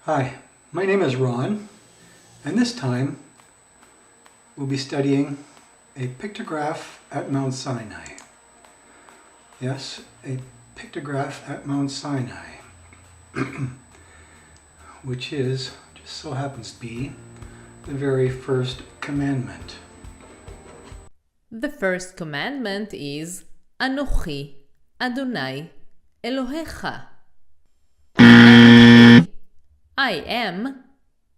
Hi, my name is Ron, and this time we'll be studying a pictograph at Mount Sinai. Yes, a pictograph at Mount Sinai, which just so happens to be the very first commandment. The first commandment is Anochi, Adonai, Elohecha. I am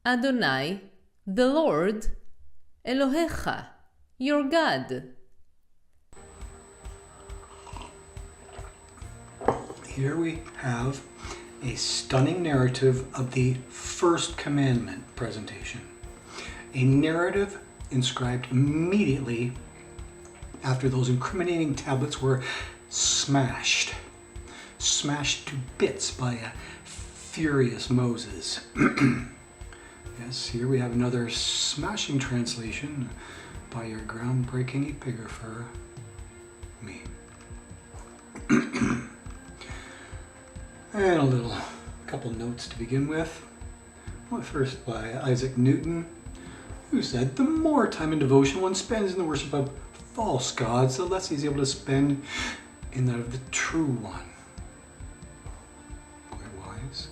Adonai, the Lord, Elohecha, your God. Here we have a stunning narrative of the First Commandment presentation. A narrative inscribed immediately after those incriminating tablets were smashed to bits by a furious Moses. Yes, here we have another smashing translation by your groundbreaking epigrapher, me. And a couple notes to begin with. Well, first by Isaac Newton, who said, "The more time and devotion one spends in the worship of false gods, the less he's able to spend in that of the true one." Quite wise.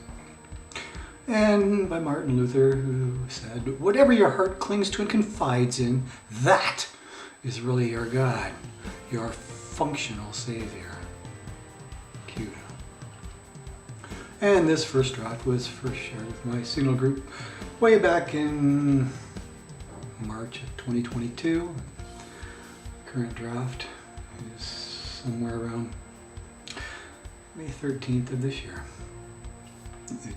And by Martin Luther, who said, "Whatever your heart clings to and confides in, that is really your God, your functional Savior." Cute. And this first draft was first shared with my Signal group way back in March of 2022. Current draft is somewhere around May 13th of this year.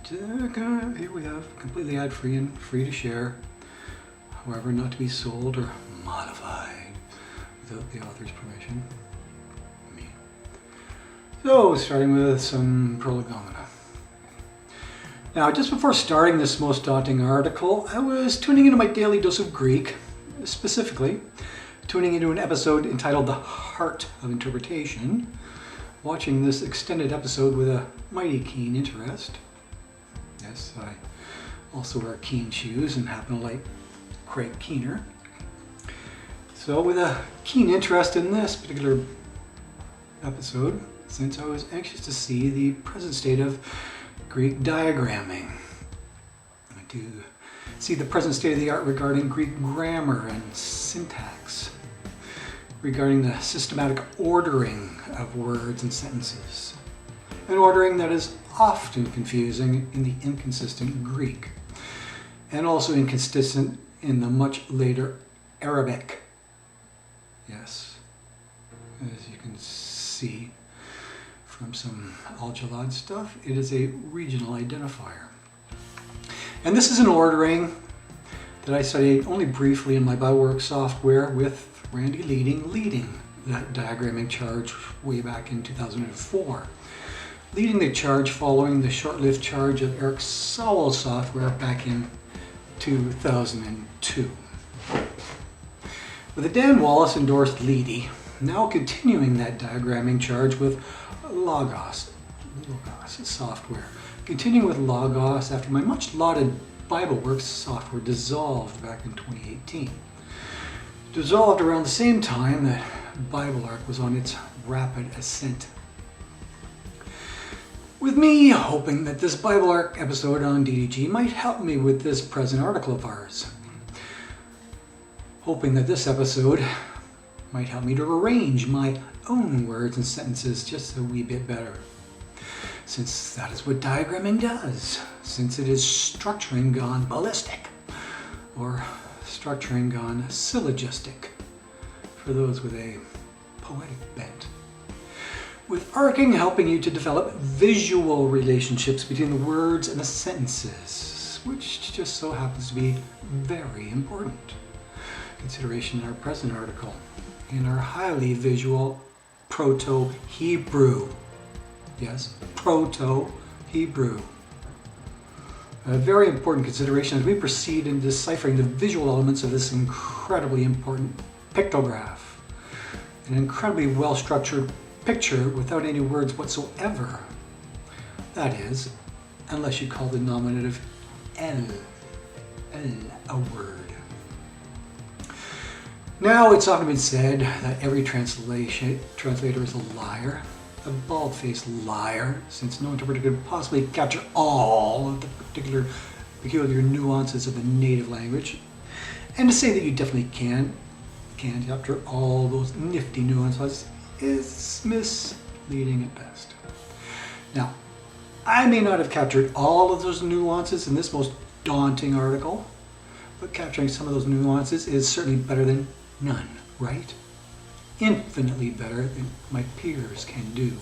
Here we have completely ad-free and free to share, however not to be sold or modified without the author's permission. Me. So, starting with some prolegomena. Now, just before starting this most daunting article, I was tuning into my daily dose of Greek, specifically tuning into an episode entitled "The Heart of Interpretation," watching this extended episode with a mighty keen interest. Yes, I also wear keen shoes and happen to like Craig Keener. So with a keen interest in this particular episode, since I was anxious to see the present state of Greek diagramming, to see the present state of the art regarding Greek grammar and syntax, regarding the systematic ordering of words and sentences, an ordering that is often confusing in the inconsistent Greek, and also inconsistent in the much later Arabic. Yes, as you can see from some Al-Jalad stuff, it is a regional identifier. And this is an ordering that I studied only briefly in my BioWorks software with Randy leading that diagramming charge way back in 2004. Leading the charge following the short-lived charge of Eric Sowell's software back in 2002. With the Dan Wallace endorsed Leedy, now continuing that diagramming charge with Logos software. Continuing with Logos after my much lauded BibleWorks software dissolved back in 2018. Dissolved around the same time that BibleArc was on its rapid ascent. With me hoping that this BibleArc episode on DDG might help me with this present article of ours. Hoping that this episode might help me to arrange my own words and sentences just a wee bit better. Since that is what diagramming does, since it is structuring gone ballistic, or structuring gone syllogistic, for those with a poetic bent. With arcing helping you to develop visual relationships between the words and the sentences, which just so happens to be very important consideration in our present article, in our highly visual Proto-Hebrew. Yes, Proto-Hebrew. A very important consideration as we proceed in deciphering the visual elements of this incredibly important pictograph. An incredibly well-structured picture without any words whatsoever. That is, unless you call the nominative El. A word. Now, it's often been said that every translator is a liar, a bald-faced liar, since no interpreter could possibly capture all of the peculiar nuances of the native language. And to say that you definitely can capture all those nifty nuances is misleading at best. Now, I may not have captured all of those nuances in this most daunting article, but capturing some of those nuances is certainly better than none, right? Infinitely better than my peers can do.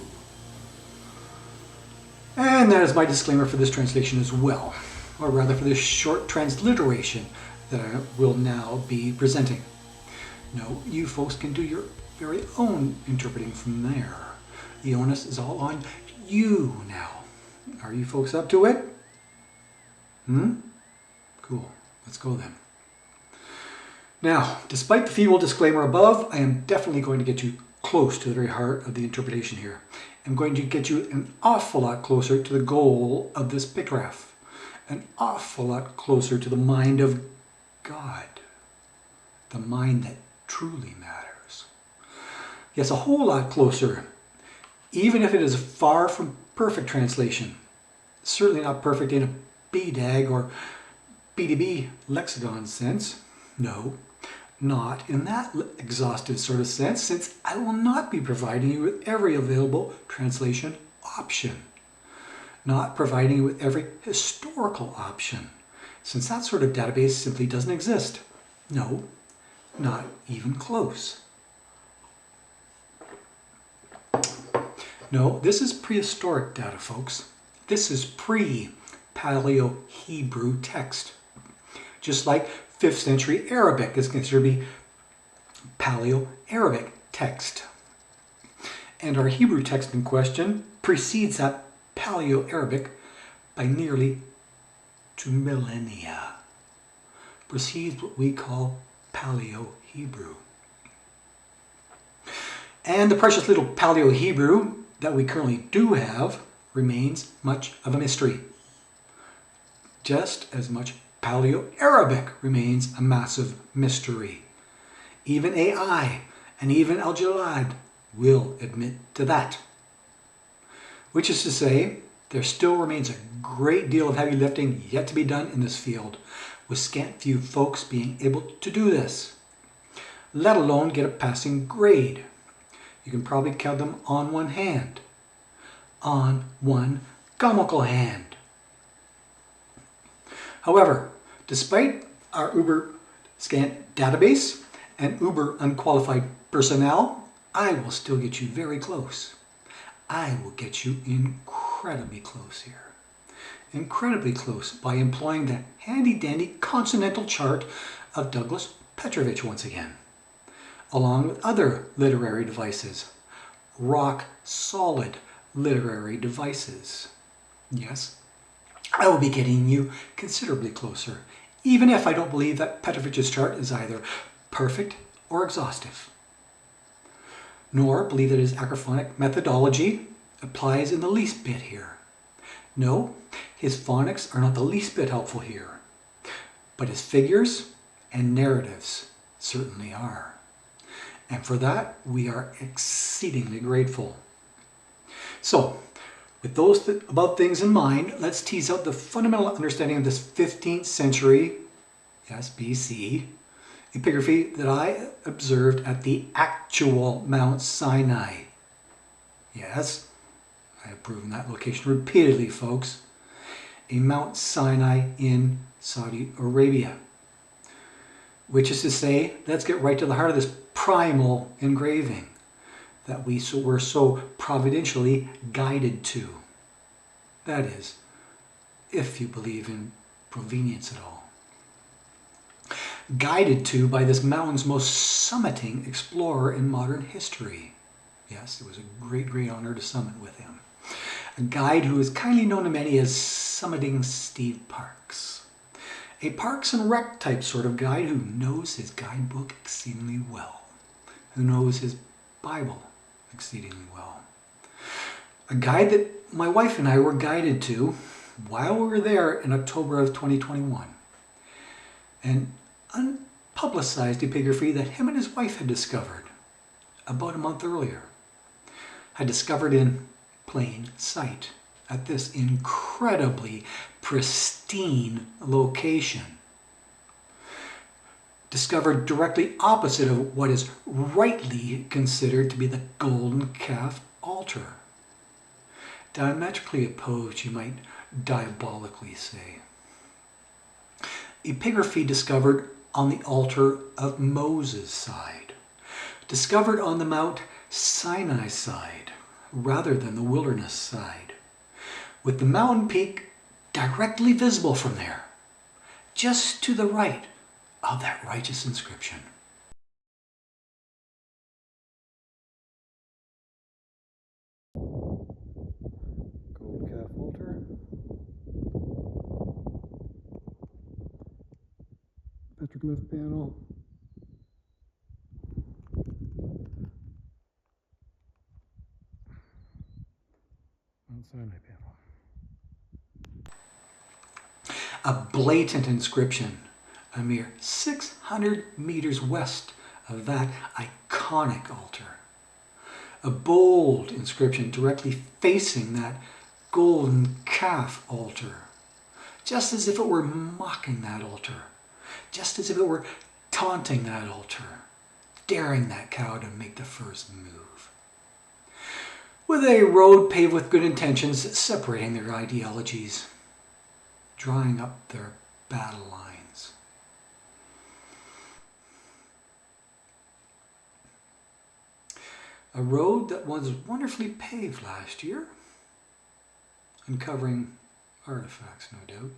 And that is my disclaimer for this translation as well, or rather for this short transliteration that I will now be presenting. No, you folks can do your very own interpreting from there. The onus is all on you now. Are you folks up to it? Cool. Let's go then. Now, despite the feeble disclaimer above, I am definitely going to get you close to the very heart of the interpretation here. I'm going to get you an awful lot closer to the goal of this pictograph. An awful lot closer to the mind of God. The mind that truly matters. Yes, a whole lot closer. Even if it is far from perfect translation. Certainly not perfect in a BDAG or BDB lexicon sense. No, not in that exhaustive sort of sense, since I will not be providing you with every available translation option. Not providing you with every historical option, since that sort of database simply doesn't exist. No, not even close. No, this is prehistoric data, folks. This is pre-Paleo-Hebrew text. Just like 5th century Arabic is considered to be Paleo-Arabic text. And our Hebrew text in question precedes that Paleo-Arabic by nearly 2 millennia. Precedes what we call Paleo-Hebrew. And the precious little Paleo-Hebrew that we currently do have remains much of a mystery. Just as much Paleo-Arabic remains a massive mystery. Even AI and even Al-Jalad will admit to that. Which is to say, there still remains a great deal of heavy lifting yet to be done in this field, with scant few folks being able to do this, let alone get a passing grade. You can probably count them on one hand. On one comical hand. However, despite our uber scant database and uber unqualified personnel, I will still get you very close. I will get you incredibly close here. Incredibly close by employing the handy-dandy consonantal chart of Douglas Petrovich once again, along with other literary devices, rock-solid literary devices. Yes, I will be getting you considerably closer, even if I don't believe that Petrovich's chart is either perfect or exhaustive, nor believe that his acrophonic methodology applies in the least bit here. No, his phonics are not the least bit helpful here, but his figures and narratives certainly are. And for that, we are exceedingly grateful. So, with those above things in mind, let's tease out the fundamental understanding of this 15th century, yes, BC, epigraphy that I observed at the actual Mount Sinai. Yes, I have proven that location repeatedly, folks. A Mount Sinai in Saudi Arabia. Which is to say, let's get right to the heart of this primal engraving that we were so providentially guided to. That is, if you believe in provenience at all. Guided to by this mountain's most summiting explorer in modern history. Yes, it was a great, great honor to summit with him. A guide who is kindly known to many as Summiting Steve Parks. A Parks and Rec type sort of guide who knows his guidebook exceedingly well. Who knows his Bible exceedingly well. A guide that my wife and I were guided to while we were there in October of 2021, an unpublicized epigraphy that him and his wife had discovered about a month earlier. Had discovered in plain sight at this incredibly pristine location. Discovered directly opposite of what is rightly considered to be the golden calf altar. Diametrically opposed, you might diabolically say. Epigraphy discovered on the altar of Moses' side. Discovered on the Mount Sinai side, rather than the wilderness side. With the mountain peak directly visible from there, just to the right of that righteous inscription. Golden calf altar. Petroglyph panel. Mount Sinai panel. A blatant inscription, a mere 600 meters west of that iconic altar. A bold inscription directly facing that golden calf altar, just as if it were mocking that altar, just as if it were taunting that altar, daring that cow to make the first move. With a road paved with good intentions separating their ideologies, drawing up their battle lines. A road that was wonderfully paved last year, uncovering artifacts, no doubt.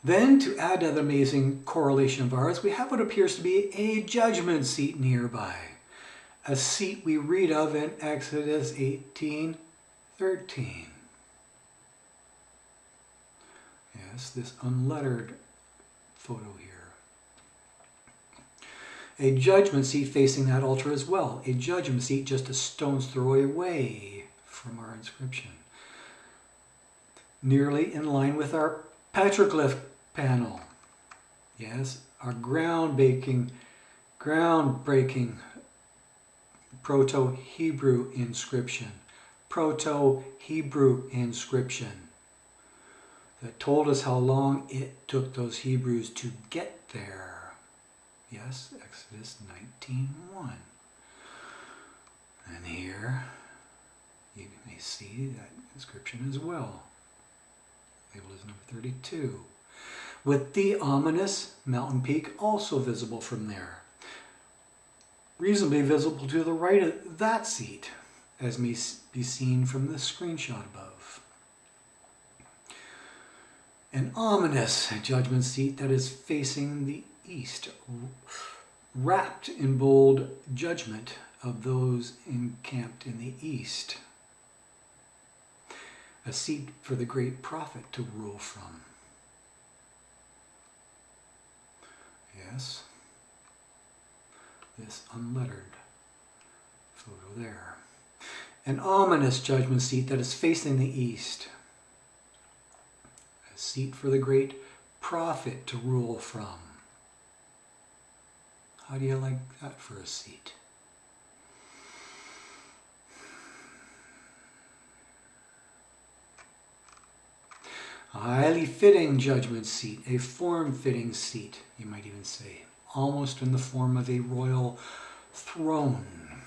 Then, to add to the amazing correlation of ours, we have what appears to be a judgment seat nearby. A seat we read of in Exodus 18:13. Yes, this unlettered photo here. A judgment seat facing that altar as well. A judgment seat just a stone's throw away from our inscription. Nearly in line with our petroglyph panel. Yes, our groundbreaking Proto-Hebrew inscription. Proto-Hebrew inscription that told us how long it took those Hebrews to get there. Yes, Exodus 19:1. And here you may see that inscription as well. Labeled as number 32. With the ominous mountain peak also visible from there. Reasonably visible to the right of that seat, as may be seen from the screenshot above. An ominous judgment seat that is facing the east, wrapped in bold judgment of those encamped in the east. A seat for the great prophet to rule from. Yes, this unlettered photo there. An ominous judgment seat that is facing the east. A seat for the great prophet to rule from. How do you like that for a seat? A highly fitting judgment seat, a form-fitting seat, you might even say, almost in the form of a royal throne.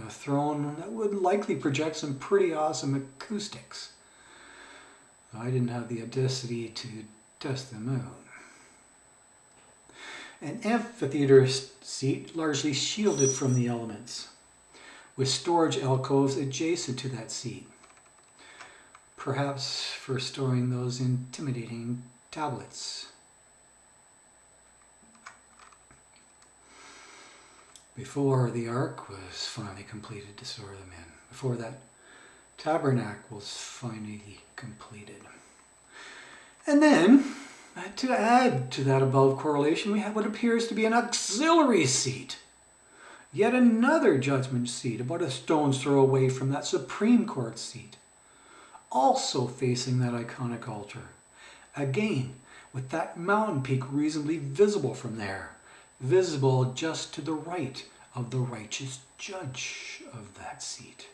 A throne that would likely project some pretty awesome acoustics. I didn't have the audacity to test them out. An amphitheater seat largely shielded from the elements, with storage alcoves adjacent to that seat. Perhaps for storing those intimidating tablets. Before the ark was finally completed to store them in. Before that tabernacle was finally completed. And then, to add to that above correlation, we have what appears to be an auxiliary seat. Yet another judgment seat, about a stone's throw away from that Supreme Court seat. also facing that iconic altar. Again, with that mountain peak reasonably visible from there, visible just to the right of the righteous judge of that seat,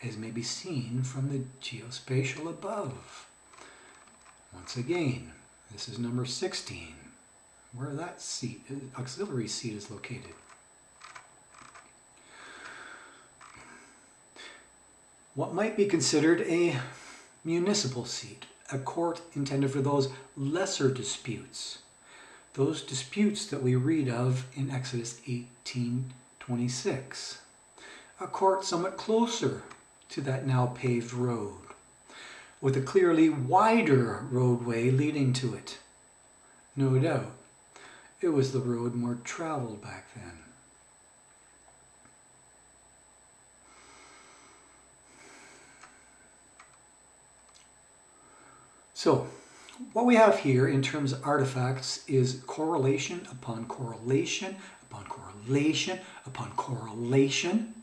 as may be seen from the geospatial above. Once again, this is number 16, where that seat, auxiliary seat, is located. What might be considered a municipal seat, a court intended for those lesser disputes, those disputes that we read of in Exodus 18:26. A court somewhat closer to that now paved road, with a clearly wider roadway leading to it. No doubt, it was the road more traveled back then. So, what we have here in terms of artifacts is correlation upon correlation upon correlation upon correlation.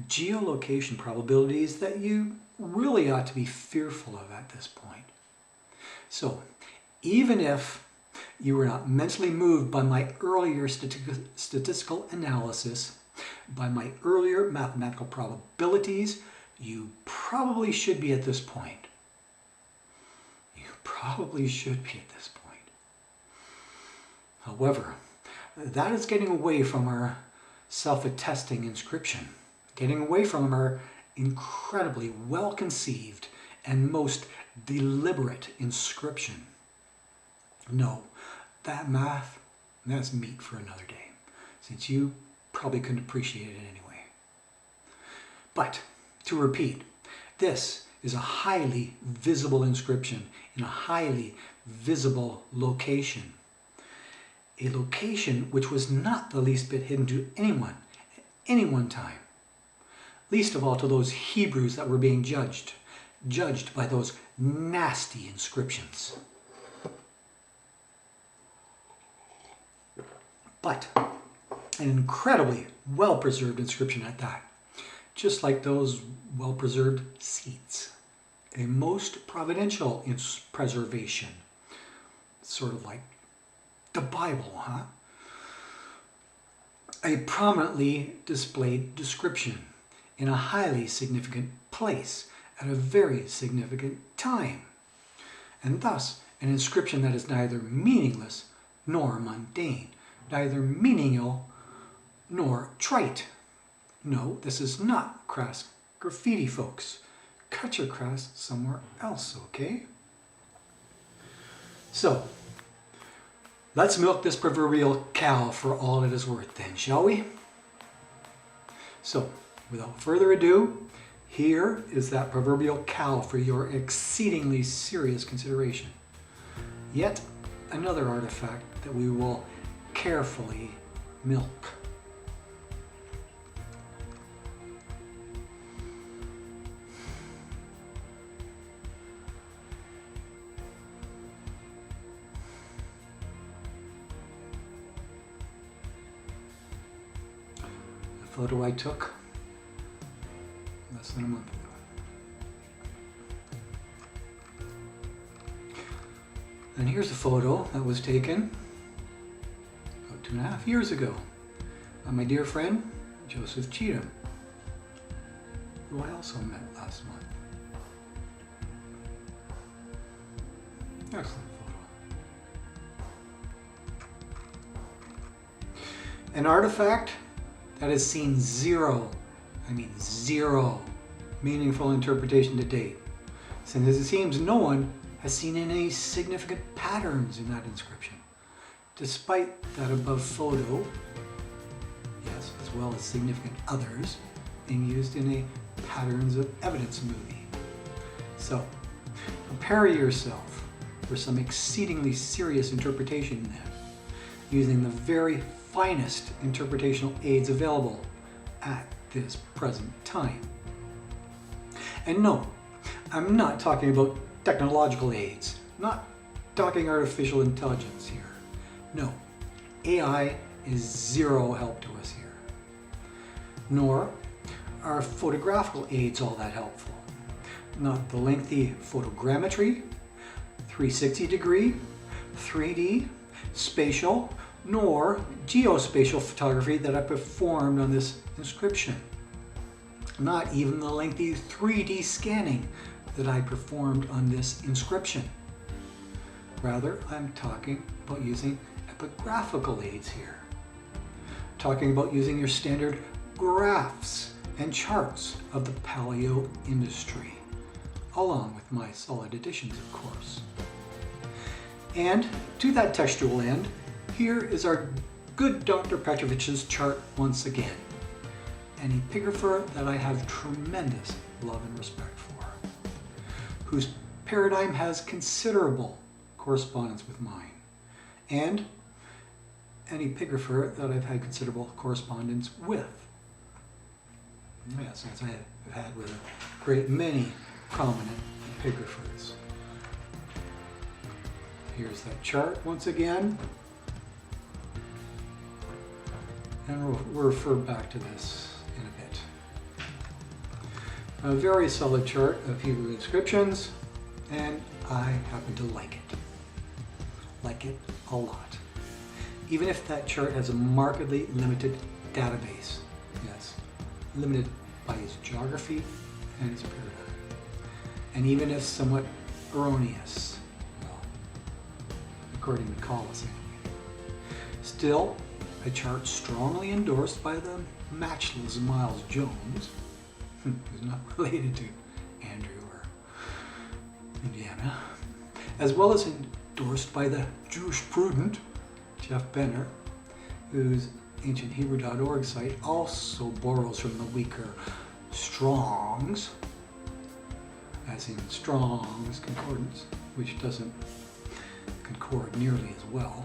Geolocation probabilities that you really ought to be fearful of at this point. So, even if you were not mentally moved by my earlier statistical analysis, by my earlier mathematical probabilities, you probably should be at this point. Probably should be at this point. However, that is getting away from our self-attesting inscription, getting away from our incredibly well-conceived and most deliberate inscription. No, that math, that's meat for another day, since you probably couldn't appreciate it anyway. But, to repeat, this is a highly visible inscription in a highly visible location. A location which was not the least bit hidden to anyone at any one time. Least of all to those Hebrews that were being judged by those nasty inscriptions. But an incredibly well-preserved inscription at that. Just like those well-preserved seats. A most providential preservation. Sort of like the Bible, huh? A prominently displayed description in a highly significant place at a very significant time. And thus, an inscription that is neither meaningless nor mundane, neither menial nor trite. No, this is not crass graffiti, folks. Cut your crass somewhere else, okay? So, let's milk this proverbial cow for all it is worth then, shall we? So, without further ado, here is that proverbial cow for your exceedingly serious consideration. Yet another artifact that we will carefully milk. Photo I took less than a month ago. And here's a photo that was taken about 2.5 years ago by my dear friend Joseph Cheatham, who I also met last month. Excellent photo. An artifact that has seen zero meaningful interpretation to date, since it seems no one has seen any significant patterns in that inscription, despite that above photo, yes, as well as significant others, being used in a patterns of evidence movie. So, prepare yourself for some exceedingly serious interpretation then, using the very finest interpretational aids available at this present time. And no, I'm not talking about technological aids, not talking artificial intelligence here. No, AI is zero help to us here. Nor are photographical aids all that helpful. not the lengthy photogrammetry, 360 degree, 3D, spatial, nor geospatial photography that I performed on this inscription. Not even the lengthy 3D scanning that I performed on this inscription. Rather, I'm talking about using epigraphical aids here. Talking about using your standard graphs and charts of the paleo industry, along with my solid additions, of course. And to that textual end, here is our good Dr. Petrovich's chart once again, an epigrapher that I have tremendous love and respect for, whose paradigm has considerable correspondence with mine, and an epigrapher that I've had considerable correspondence with. Yes, as I have had with a great many prominent epigraphers. Here's that chart once again. And we'll refer back to this in a bit. A very solid chart of Hebrew inscriptions, and I happen to like it. Like it a lot. Even if that chart has a markedly limited database. Yes, limited by its geography and its paradigm. And even if somewhat erroneous, well, according to Collis anyway. Still, a chart strongly endorsed by the matchless Miles Jones, who's not related to Andrew or Indiana, as well as endorsed by the Jewish prudent Jeff Benner, whose ancienthebrew.org site also borrows from the weaker Strong's, as in Strong's Concordance, which doesn't concord nearly as well.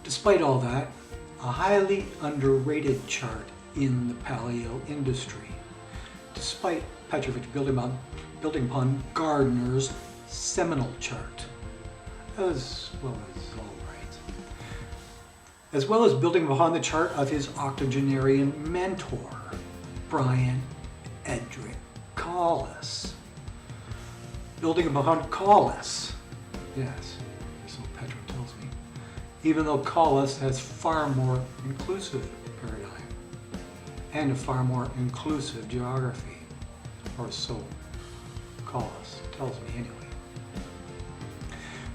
Despite all that, a highly underrated chart in the paleo industry, despite Petrovich building upon Gardner's seminal chart, as well as building upon the chart of his octogenarian mentor, Brian Edric Collis. Building upon Collis, yes, so Petro tells me, even though Collis has far more inclusive paradigm and a far more inclusive geography, or so Collis tells me anyway.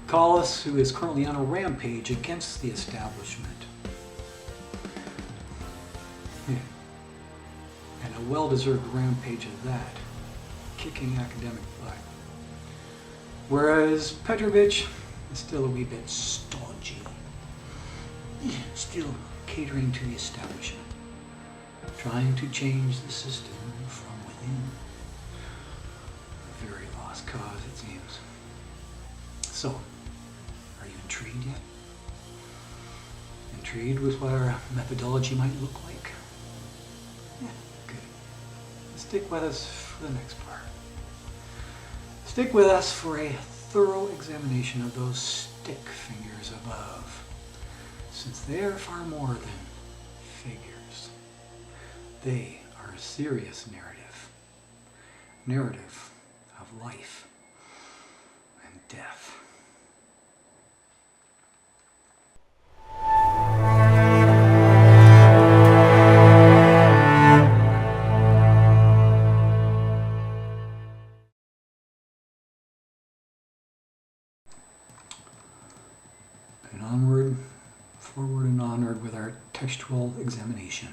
Collis, who is currently on a rampage against the establishment, and a well-deserved rampage of that, kicking academic butt. Whereas Petrovich is still a wee bit stodgy, still catering to the establishment, trying to change the system from within. A very lost cause, it seems. So, are you intrigued yet? Intrigued with what our methodology might look like? Yeah, good. Stick with us for the next part. Stick with us for a thorough examination of those stick figures above, since they are far more than figures. They are a serious narrative of life and death. Forward and onward with our textual examination.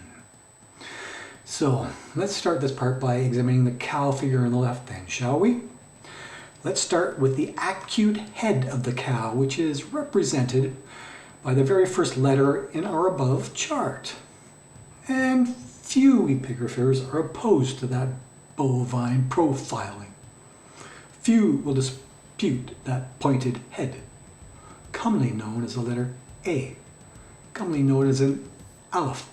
So let's start this part by examining the cow figure on the left then, shall we? Let's start with the acute head of the cow, which is represented by the very first letter in our above chart. And few epigraphers are opposed to that bovine profiling. Few will dispute that pointed head, commonly known as the letter A, commonly known as an aleph.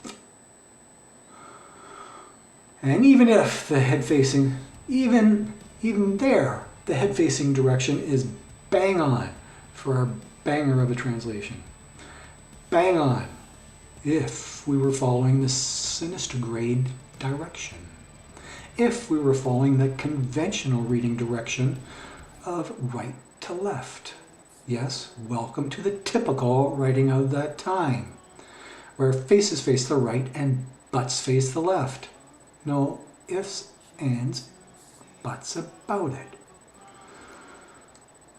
And even if the head facing, even there, the head facing direction is bang on for our banger of a translation. Bang on if we were following the sinister grade direction. if we were following the conventional reading direction of right to left. Yes, welcome to the typical writing of that time, where faces face the right and butts face the left. No ifs, ands, buts about it.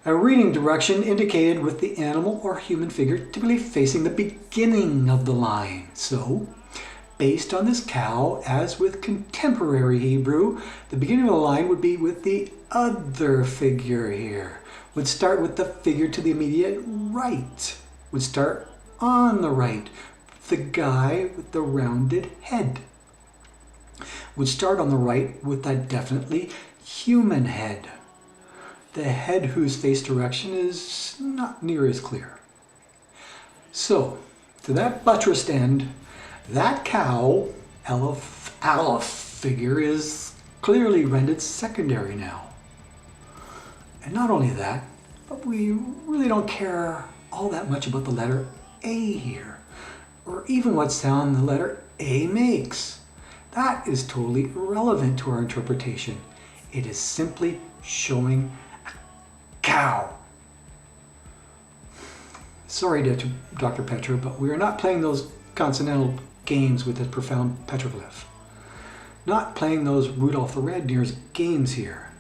A reading direction indicated with the animal or human figure typically facing the beginning of the line. So, based on this cow, as with contemporary Hebrew, the beginning of the line would be with the other figure here. Would start with the figure to the immediate right. Would start on the right. The guy with the rounded head. Would start on the right with that definitely human head. The head whose face direction is not near as clear. So, to that buttressed end, that cow, aleph figure is clearly rendered secondary now. And not only that, but we really don't care all that much about the letter A here, or even what sound the letter A makes. That is totally irrelevant to our interpretation. It is simply showing cow. Sorry, Dr. Petra, but we are not playing those consonantal games with this profound petroglyph. Not playing those Rudolph the Red-Nosed games here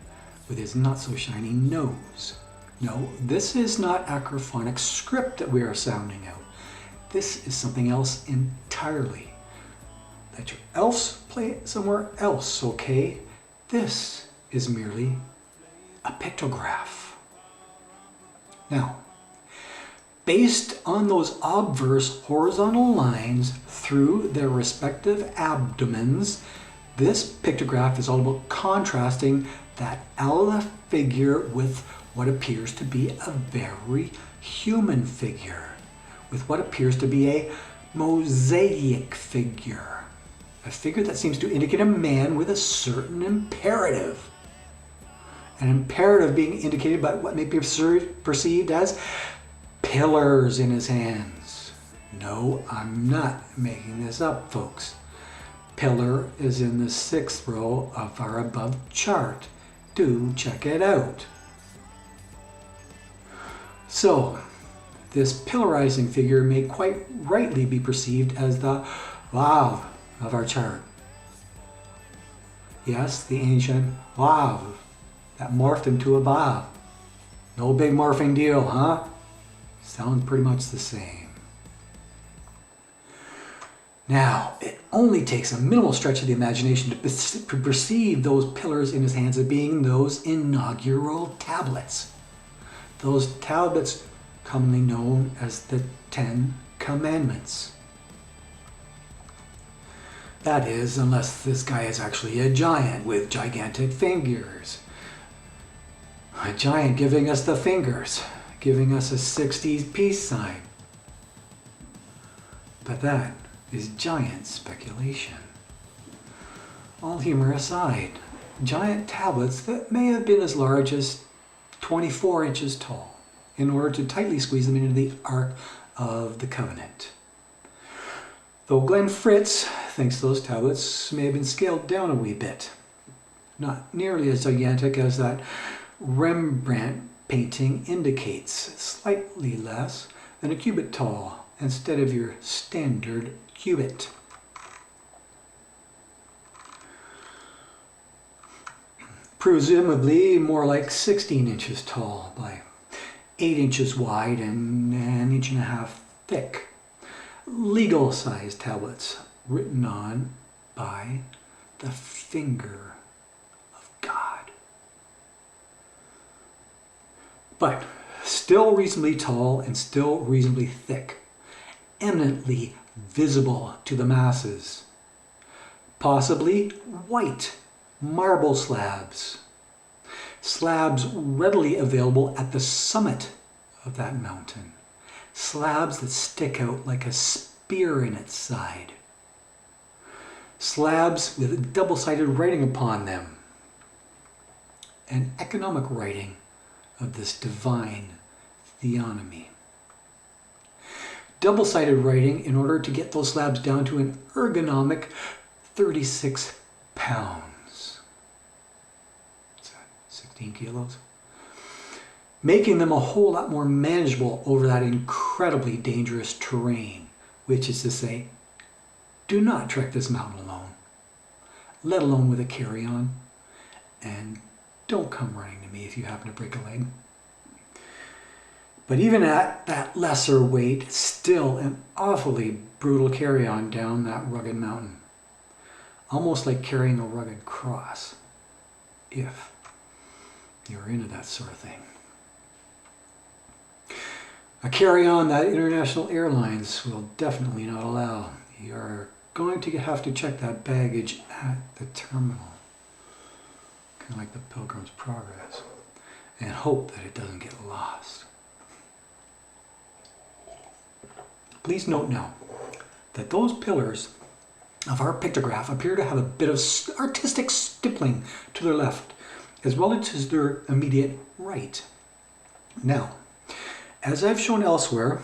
with his not-so-shiny nose. No, this is not acrophonic script that we are sounding out. This is something else entirely. Let your elves play it somewhere else, okay? This is merely a pictograph. Now, based on those obverse horizontal lines through their respective abdomens, this pictograph is all about contrasting that aleph figure with what appears to be a very human figure, with what appears to be a mosaic figure, a figure that seems to indicate a man with a certain imperative. An imperative being indicated by what may be perceived as pillars in his hands. No, I'm not making this up, folks. Pillar is in the 6th row of our above chart. Do check it out. So, this pillarizing figure may quite rightly be perceived as the Vav of our chart. Yes, the ancient Vav that morphed into a Vav. No big morphing deal, huh? Sounds pretty much the same. Now, it only takes a minimal stretch of the imagination to perceive those pillars in his hands as being those inaugural tablets. Those tablets commonly known as the 10 Commandments. That is, unless this guy is actually a giant with gigantic fingers. A giant giving us the fingers, giving us a 60s peace sign. But that is giant speculation. All humor aside, giant tablets that may have been as large as 24 inches tall in order to tightly squeeze them into the Ark of the Covenant. Though Glenn Fritz thinks those tablets may have been scaled down a wee bit. Not nearly as gigantic as that Rembrandt painting indicates, slightly less than a cubit tall instead of your standard cubit. Presumably more like 16 inches tall by 8 inches wide and an inch and a half thick. Legal size tablets written on by the finger of God. But still reasonably tall and still reasonably thick, eminently visible to the masses. Possibly white marble slabs. Slabs readily available at the summit of that mountain. Slabs that stick out like a spear in its side. Slabs with double-sided writing upon them. An economic writing of this divine theonomy. Double-sided writing in order to get those slabs down to an ergonomic 36 pounds. 16 kilos, making them a whole lot more manageable over that incredibly dangerous terrain, which is to say, do not trek this mountain alone, let alone with a carry-on, and don't come running to me if you happen to break a leg. But even at that lesser weight, still an awfully brutal carry-on down that rugged mountain. Almost like carrying a rugged cross, if you're into that sort of thing. A carry-on that international airlines will definitely not allow. You're going to have to check that baggage at the terminal, kind of like the Pilgrim's Progress, and hope that it doesn't get lost. Please note now that those pillars of our pictograph appear to have a bit of artistic stippling to their left, as well as their immediate right. Now, as I've shown elsewhere,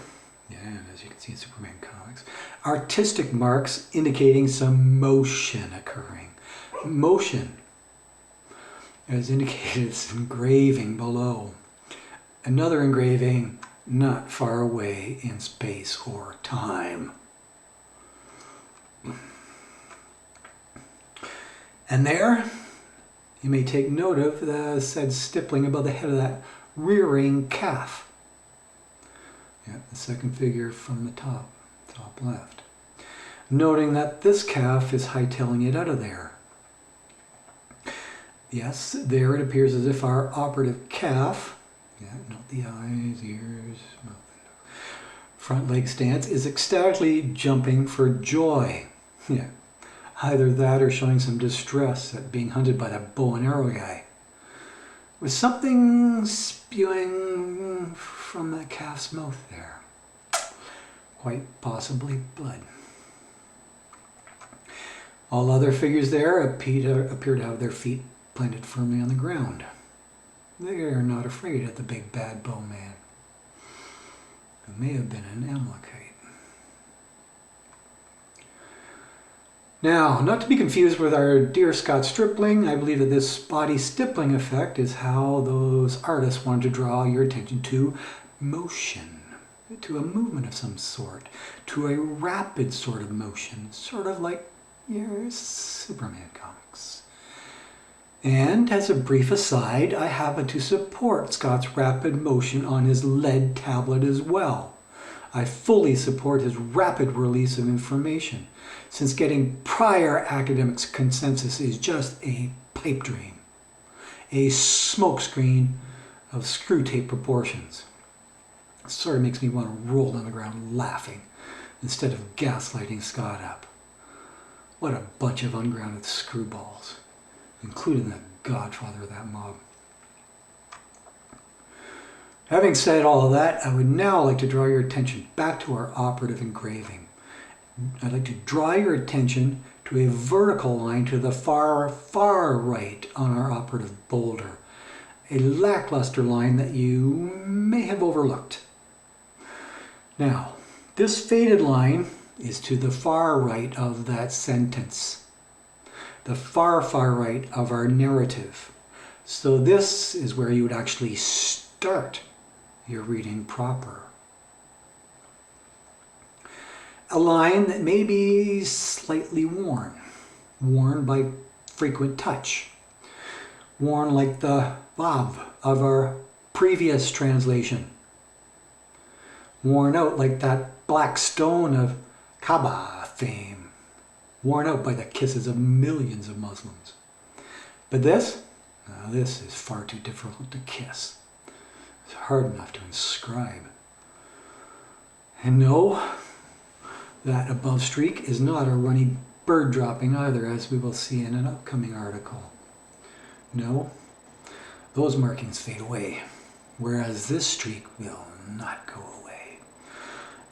and as you can see in Superman comics, artistic marks indicating some motion occurring. Motion, as indicated, it's engraving below. Another engraving not far away in space or time. And there, you may take note of the said stippling above the head of that rearing calf. Yeah, the second figure from the top left. Noting that this calf is hightailing it out of there. Yes, there it appears as if our operative calf, not the eyes, ears, mouth, front leg stance, is ecstatically jumping for joy. Yeah. Either that or showing some distress at being hunted by that bow and arrow guy, with something spewing from that calf's mouth there. Quite possibly blood. All other figures there appear to have their feet planted firmly on the ground. They are not afraid of the big bad bowman, who may have been an Amalekite. Now, not to be confused with our dear Scott Stripling, I believe that this body stippling effect is how those artists wanted to draw your attention to motion, to a movement of some sort, to a rapid sort of motion, sort of like your Superman comics. And as a brief aside, I happen to support Scott's rapid motion on his lead tablet as well. I fully support his rapid release of information, since getting prior academics' consensus is just a pipe dream, a smokescreen of screw tape proportions. It sort of makes me want to roll on the ground laughing instead of gaslighting Scott up. What a bunch of ungrounded screwballs, including the godfather of that mob. Having said all of that, I would now like to draw your attention back to our operative engraving. I'd like to draw your attention to a vertical line to the far, far right on our operative boulder. A lackluster line that you may have overlooked. Now, this faded line is to the far right of that sentence. The far, far right of our narrative. So this is where you would actually start your reading proper. A line that may be slightly worn by frequent touch, worn like the vav of our previous translation, worn out like that black stone of Kaaba fame, worn out by the kisses of millions of Muslims. But this is far too difficult to kiss. It's hard enough to inscribe. And no, that above streak is not a runny bird dropping either, as we will see in an upcoming article. No, those markings fade away, whereas this streak will not go away,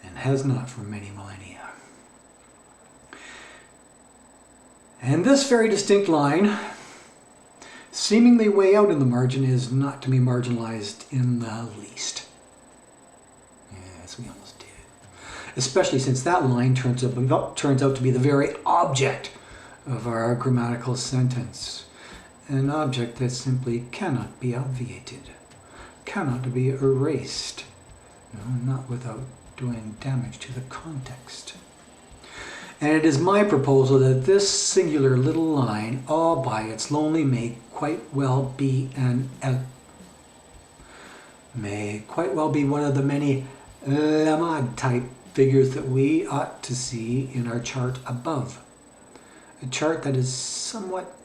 and has not for many millennia. And this very distinct line, seemingly way out in the margin, is not to be marginalized in the least. Yes, we almost did. Especially since that line turns out to be the very object of our grammatical sentence. an object that simply cannot be obviated, cannot be erased, not without doing damage to the context. And it is my proposal that this singular little line, all by its lonely, may quite well be one of the many lamad type figures that we ought to see in our chart above. A chart that is somewhat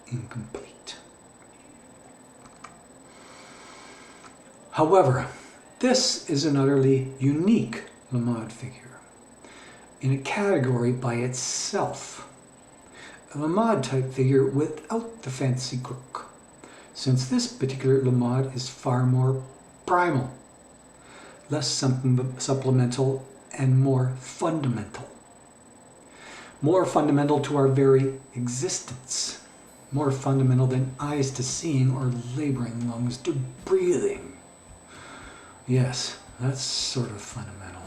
incomplete. However, this is an utterly unique lamad figure, in a category by itself. A lamad type figure without the fancy crook, since this particular lamad is far more primal, less supplemental, and more fundamental. More fundamental to our very existence. More fundamental than eyes to seeing or laboring lungs to breathing. Yes, that's sort of fundamental.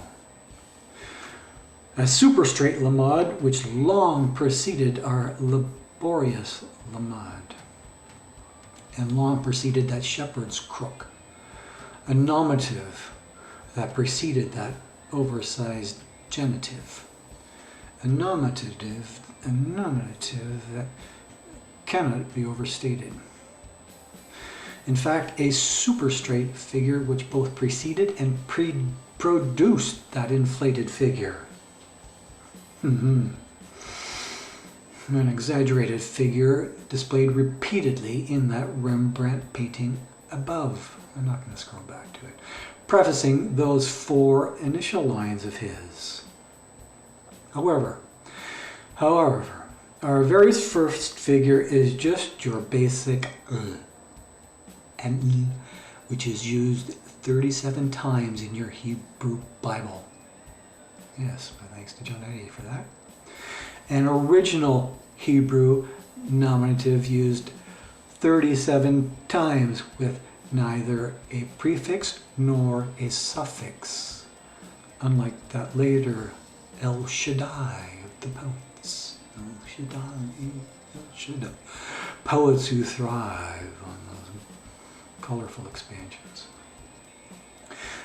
A super straight lamad, which long preceded our laborious lamad, and long preceded that shepherd's crook. A nominative that preceded that oversized genitive. A nominative that cannot be overstated. In fact, a super straight figure which both preceded and produced that inflated figure. An exaggerated figure displayed repeatedly in that Rembrandt painting above. I'm not going to scroll back to it. Prefacing those 4 initial lines of his. However, our very first figure is just your basic and which is used 37 times in your Hebrew Bible. Yes, but thanks to John Eddie for that. An original Hebrew nominative used 37 times with neither a prefix nor a suffix, unlike that later El Shaddai of the poets. El Shaddai. Poets who thrive on those colorful expansions.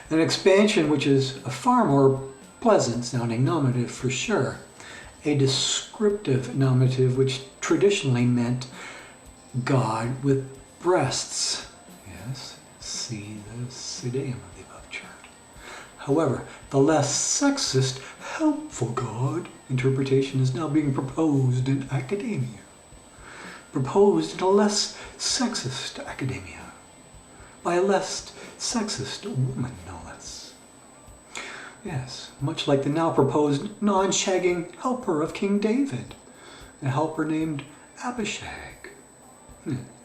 An expansion which is a far more pleasant sounding nominative for sure. A descriptive nominative which traditionally meant God with breasts. Yes, see the Sideum of the above chart. However, the less sexist, helpful God interpretation is now being proposed in academia. Proposed in a less sexist academia. By a less sexist woman, no less. Yes, much like the now proposed non-shagging helper of King David, a helper named Abishag.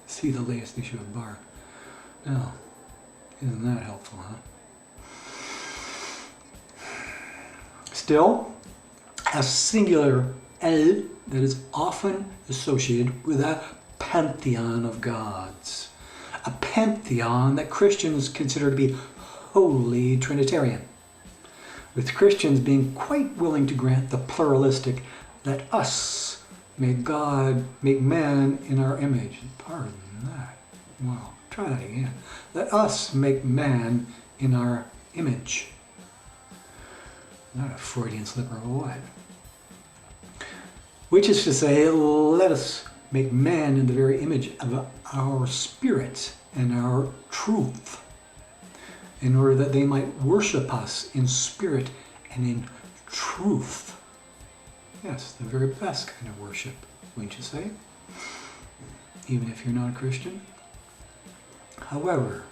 See the latest issue of Bar. Now, isn't that helpful, huh? Still, a singular El that is often associated with a pantheon of gods. A pantheon that Christians consider to be wholly Trinitarian, with Christians being quite willing to grant the pluralistic, let us make God, make man in our image. Pardon that. Well, try that again. Let us make man in our image. Not a Freudian slip or what. Which is to say, let us make man in the very image of our spirit and our truth, in order that they might worship us in spirit and in truth. Yes, the very best kind of worship, wouldn't you say? Even if you're not a Christian. However,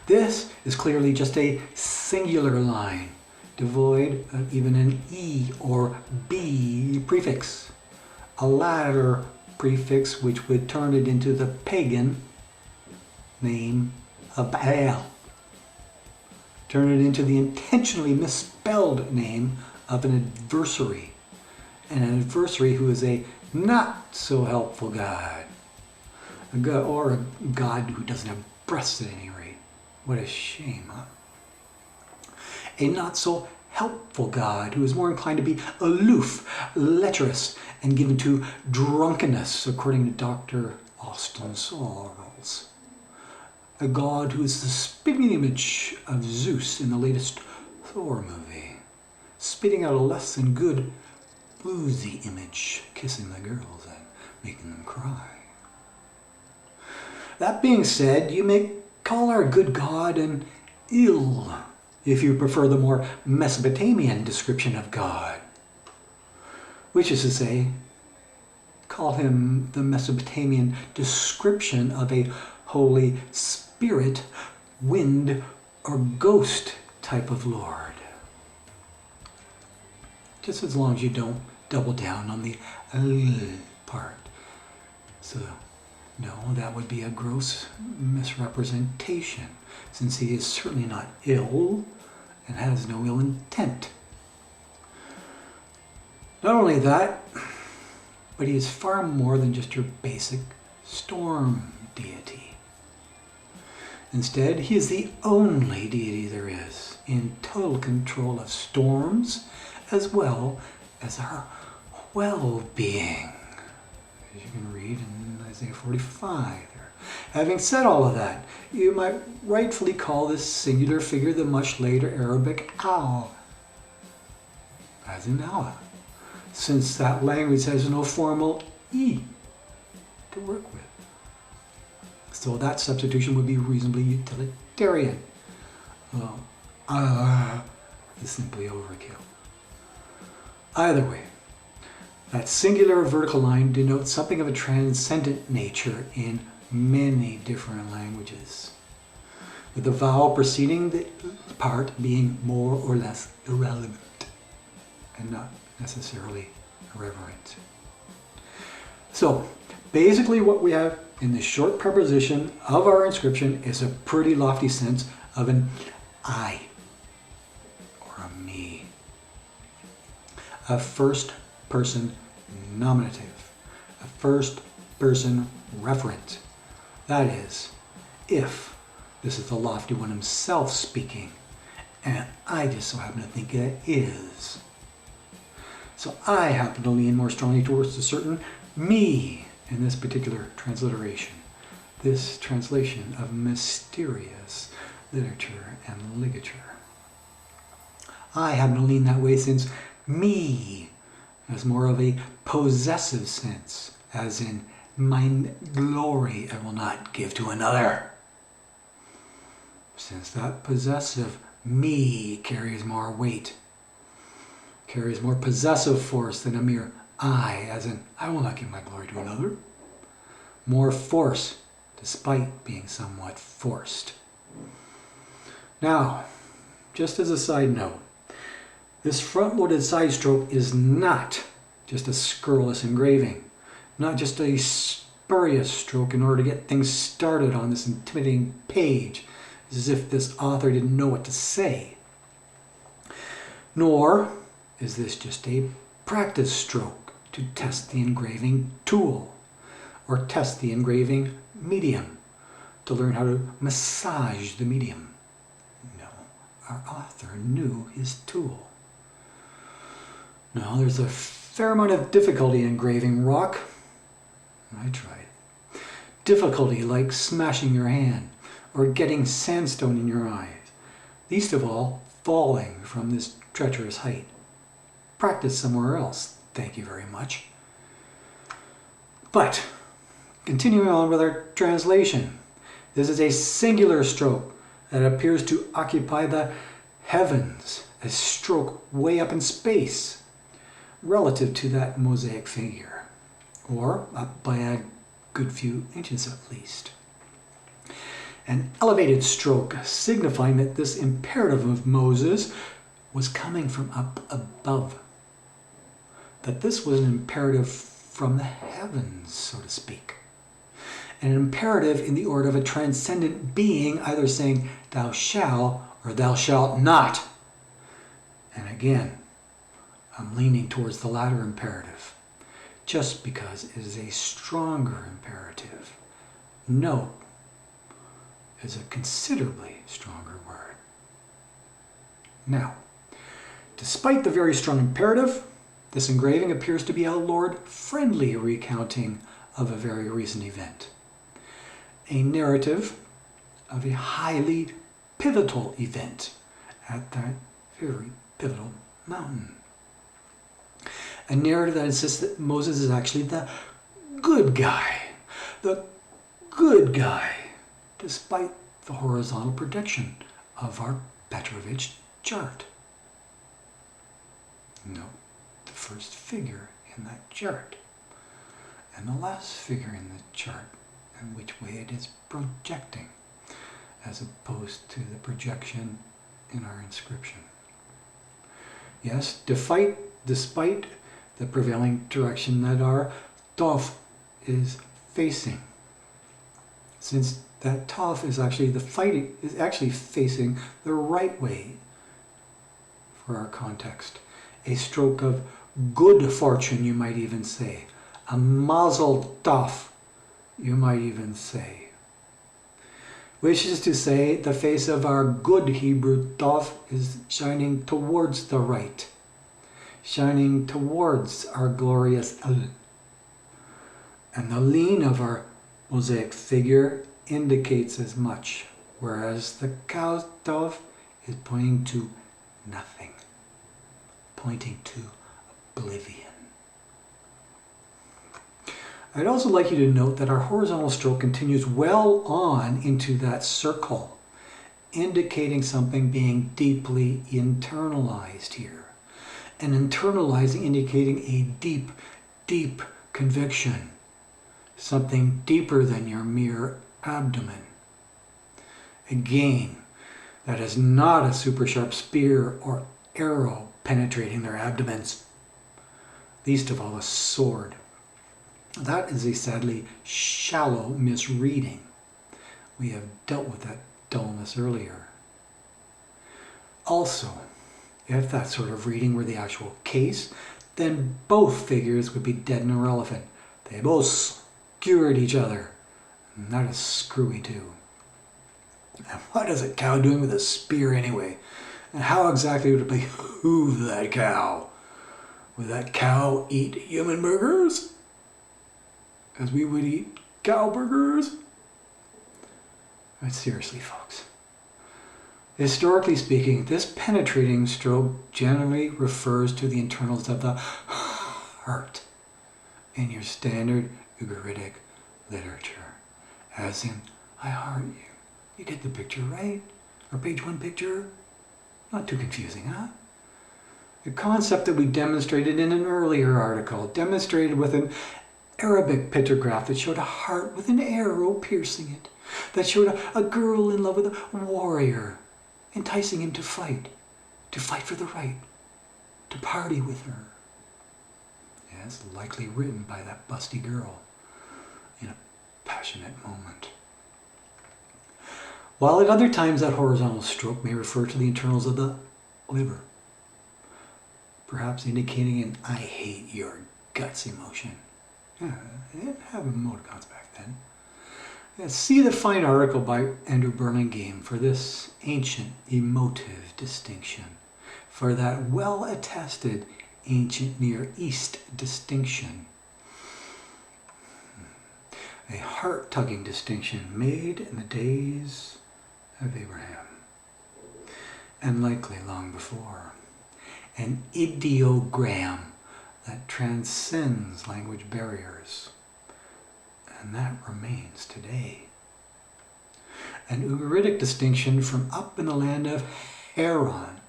this is clearly just a singular line, devoid of even an E or B prefix. A latter prefix which would turn it into the pagan name of Baal. Turn it into the intentionally misspelled name of an adversary. An adversary who is a not so helpful God. A God, or a God who doesn't have breasts at any rate. What a shame, huh? A not so helpful God who is more inclined to be aloof, lecherous, and given to drunkenness, according to Dr. Austin Sorrells, a god who is the spitting image of Zeus in the latest Thor movie, spitting out a less than good boozy image, kissing the girls and making them cry. That being said, you may call our good god an ill, if you prefer the more Mesopotamian description of God, which is to say, call him the Mesopotamian description of a holy spirit, wind, or ghost type of lord. Just as long as you don't double down on the part. So, no, that would be a gross misrepresentation, since he is certainly not ill and has no ill intent. Not only that, but he is far more than just your basic storm deity. Instead, he is the only deity there is, in total control of storms as well as our well-being, as you can read in Isaiah 45 there. Having said all of that, you might rightfully call this singular figure the much later Arabic al, as in Allah, since that language has no formal E to work with. So that substitution would be reasonably utilitarian. Is simply overkill. Either way, that singular vertical line denotes something of a transcendent nature in many different languages, with the vowel preceding the part being more or less irrelevant and not necessarily irreverent. So basically what we have in the short preposition of our inscription is a pretty lofty sense of an I or a me. A first person nominative, a first person referent. That is, if this is the lofty one himself speaking, and I just so happen to think it is. So I happen to lean more strongly towards a certain me in this particular transliteration, this translation of mysterious literature and ligature. I happen to lean that way since me has more of a possessive sense, as in mine glory I will not give to another. Since that possessive me carries more weight, carries more possessive force than a mere I, as in I will not give my glory to another. More force, despite being somewhat forced. Now, just as a side note, this front-loaded side stroke is not just a scurrilous engraving, not just a spurious stroke in order to get things started on this intimidating page, as if this author didn't know what to say. Nor is this just a practice stroke to test the engraving tool or test the engraving medium, to learn how to massage the medium. No, our author knew his tool. Now, there's a fair amount of difficulty in engraving rock. I tried. Difficulty like smashing your hand or getting sandstone in your eyes. Least of all, falling from this treacherous height. Practice somewhere else, thank you very much. But, continuing on with our translation, this is a singular stroke that appears to occupy the heavens, a stroke way up in space, relative to that mosaic figure, or up by a good few inches at least. An elevated stroke signifying that this imperative of Moses was coming from up above, that this was an imperative from the heavens, so to speak. An imperative in the order of a transcendent being, either saying, thou shalt or thou shalt not. And again, I'm leaning towards the latter imperative, just because it is a stronger imperative. No is a considerably stronger word. Now, despite the very strong imperative, this engraving appears to be a Lord-friendly recounting of a very recent event. a narrative of a highly pivotal event at that very pivotal mountain. A narrative that insists that Moses is actually the good guy, despite the horizontal projection of our Petrovich chart. Note the first figure in that chart and the last figure in the chart and which way it is projecting, as opposed to the projection in our inscription. Yes, despite the prevailing direction that our Tov is facing. Since that Tov is actually facing the right way for our context. A stroke of good fortune, you might even say. A mazel tov, you might even say. Which is to say, the face of our good Hebrew Tov is shining towards the right, shining towards our glorious El. And the lean of our mosaic figure indicates as much, whereas the cow Tov is pointing to nothing, pointing to oblivion. I'd also like you to note that our horizontal stroke continues well on into that circle, indicating something being deeply internalized here. And internalizing indicating a deep, deep conviction, something deeper than your mere abdomen. Again, that is not a super sharp spear or arrow penetrating their abdomens, least of all a sword. That is a sadly shallow misreading. We have dealt with that dullness earlier. Also, if that sort of reading were the actual case, then both figures would be dead and irrelevant. They both skewered each other. And that is screwy too. And what is a cow doing with a spear anyway? And how exactly would it behoove that cow? Would that cow eat human burgers? As we would eat cow burgers? But seriously, folks. Historically speaking, this penetrating stroke generally refers to the internals of the heart in your standard Ugaritic literature. As in, I heart you. You get the picture, right? Our page 1 picture? Not too confusing, huh? The concept that we demonstrated in an earlier article, demonstrated with an Arabic pictograph that showed a heart with an arrow piercing it, that showed a girl in love with a warrior, enticing him to fight for the right, to party with her. Yes, likely written by that busty girl in a passionate moment. While at other times that horizontal stroke may refer to the internals of the liver, perhaps indicating an I hate your guts emotion. Yeah, they didn't have emoticons back then. Yeah, see the fine article by Andrew Burlingame for this ancient emotive distinction, for that well-attested ancient Near East distinction. A heart-tugging distinction made in the days of Abraham, and likely long before. An ideogram that transcends language barriers, and that remains today. An Ugaritic distinction from up in the land of Haran,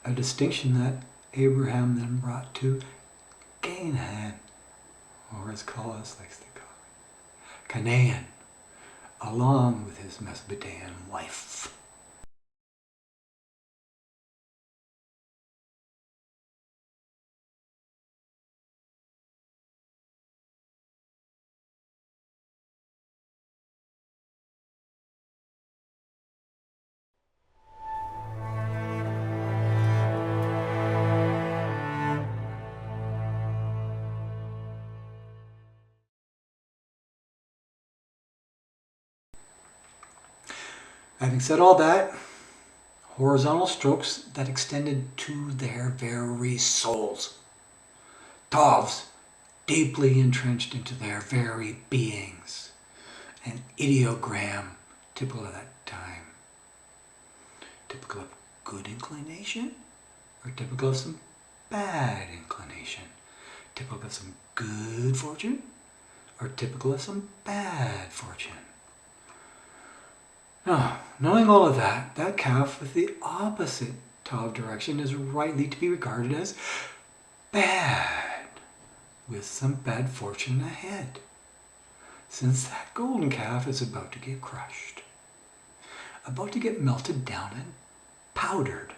a distinction that Abraham then brought to Canaan, or as Collis likes to call it, Canaan, along with his Mesopotamian wife. Having said all that, horizontal strokes that extended to their very souls. Tovs deeply entrenched into their very beings. an ideogram typical of that time. Typical of good inclination or typical of some bad inclination? Typical of some good fortune or typical of some bad fortune? Now, knowing all of that, that calf with the opposite toe direction is rightly to be regarded as bad, with some bad fortune ahead, since that golden calf is about to get crushed, about to get melted down and powdered,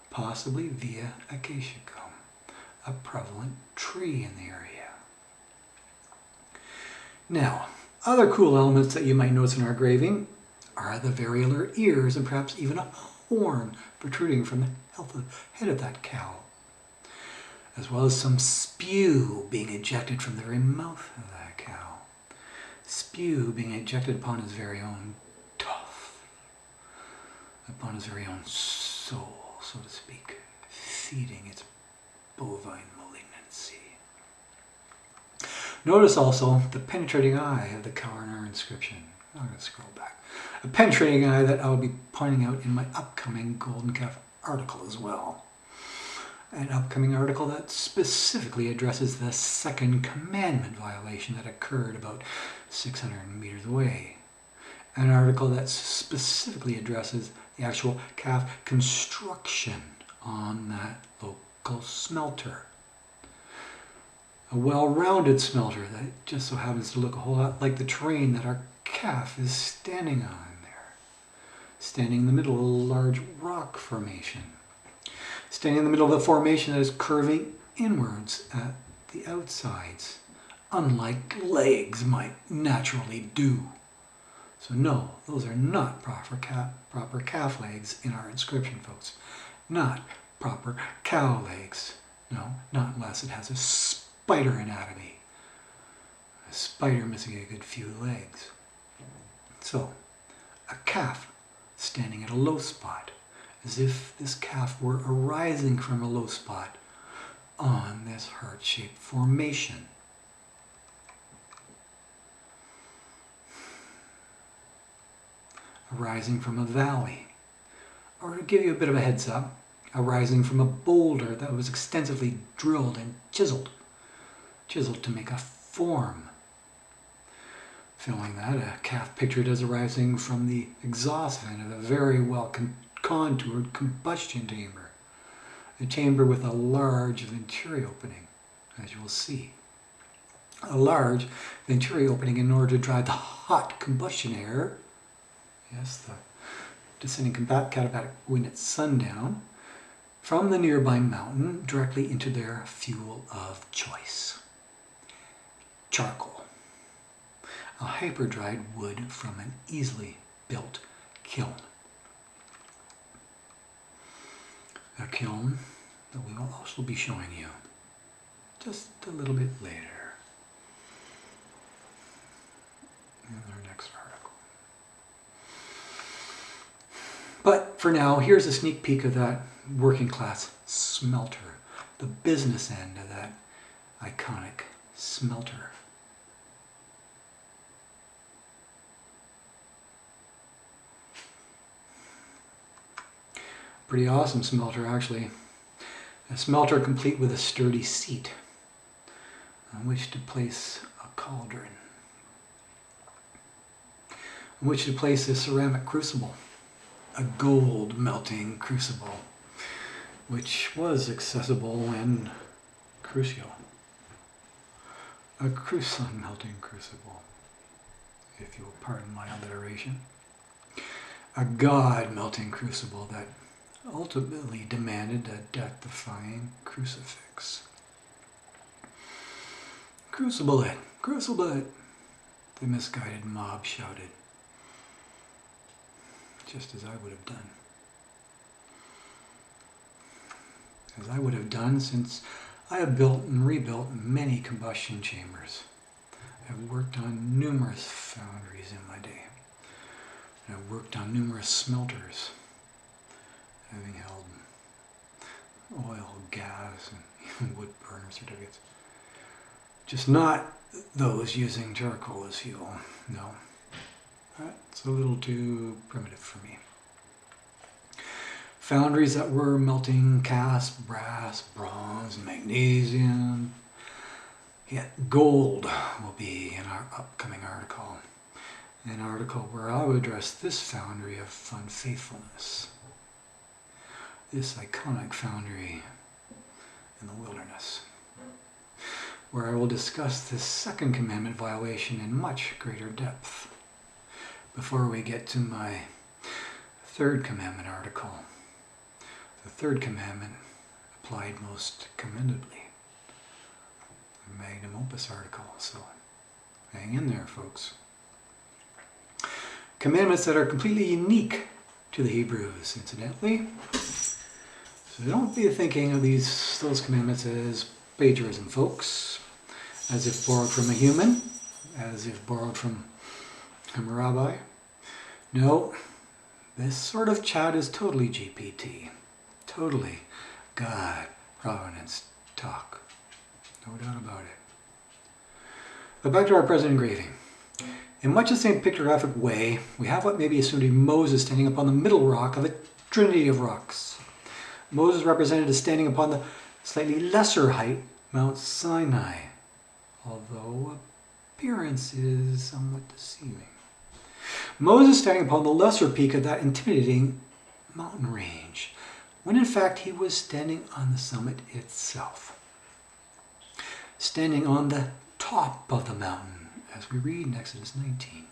possibly via acacia gum, a prevalent tree in the area. Now, other cool elements that you might notice in our engraving are the very alert ears and perhaps even a horn protruding from the head of that cow, as well as some spew being ejected from the very mouth of that cow. Spew being ejected upon his very own tuff, upon his very own soul, so to speak, feeding its bovine malignancy. Notice also the penetrating eye of the cow in our inscription. I'm going to scroll back. A penetrating eye that I'll be pointing out in my upcoming golden calf article as well. An upcoming article that specifically addresses the Second Commandment violation that occurred about 600 meters away. An article that specifically addresses the actual calf construction on that local smelter. A well-rounded smelter that just so happens to look a whole lot like the terrain that our calf is standing on there. Standing in the middle of a large rock formation. Standing in the middle of a formation that is curving inwards at the outsides, unlike legs might naturally do. So no, those are not proper calf legs in our inscription, folks. Not proper cow legs. No, not unless it has a spider anatomy. A spider missing a good few legs. So, a calf standing at a low spot, as if this calf were arising from a low spot on this heart-shaped formation. Arising from a valley, or to give you a bit of a heads up, arising from a boulder that was extensively drilled and chiseled to make a form. Filling that, a calf pictured as arising from the exhaust vent of a very well contoured combustion chamber. A chamber with a large venturi opening, as you will see. A large venturi opening in order to drive the hot combustion air, yes, the descending katabatic wind at sundown, from the nearby mountain directly into their fuel of choice. Charcoal. A hyper-dried wood from an easily built kiln. A kiln that we will also be showing you just a little bit later in our next article. But for now, here's a sneak peek of that working class smelter, the business end of that iconic smelter. Pretty awesome smelter, actually. A smelter complete with a sturdy seat on which to place a cauldron, on which to place a ceramic crucible, a gold melting crucible, which was accessible when crucial. A crucible melting crucible, if you will pardon my alliteration. A God melting crucible that ultimately demanded a death-defying crucifix. Crucible it! Crucible it! The misguided mob shouted, just as I would have done. As I would have done since I have built and rebuilt many combustion chambers. I've worked on numerous foundries in my day. And I've worked on numerous smelters, having held oil, gas, and even wood burner certificates. Just not those using charcoal as fuel. No. That's a little too primitive for me. Foundries that were melting cast, brass, bronze, magnesium. Yet gold will be in our upcoming article. An article where I will address this foundry of unfaithfulness. This iconic foundry in the wilderness. Where I will discuss this second commandment violation in much greater depth. Before we get to my third commandment article. The third commandment applied most commendably. A magnum opus article, so hang in there, folks. Commandments that are completely unique to the Hebrews, incidentally. So don't be thinking of those commandments as plagiarism, folks. As if borrowed from a human, as if borrowed from a rabbi. No, this sort of chat is totally GPT. Totally God, provenance talk. No doubt about it. But back to our present engraving. In much the same pictographic way, we have what may be assumed to be Moses standing upon the middle rock of a trinity of rocks. Moses represented as standing upon the slightly lesser height, Mount Sinai, although appearance is somewhat deceiving. Moses standing upon the lesser peak of that intimidating mountain range, when in fact he was standing on the summit itself. Standing on the top of the mountain, as we read in Exodus 19,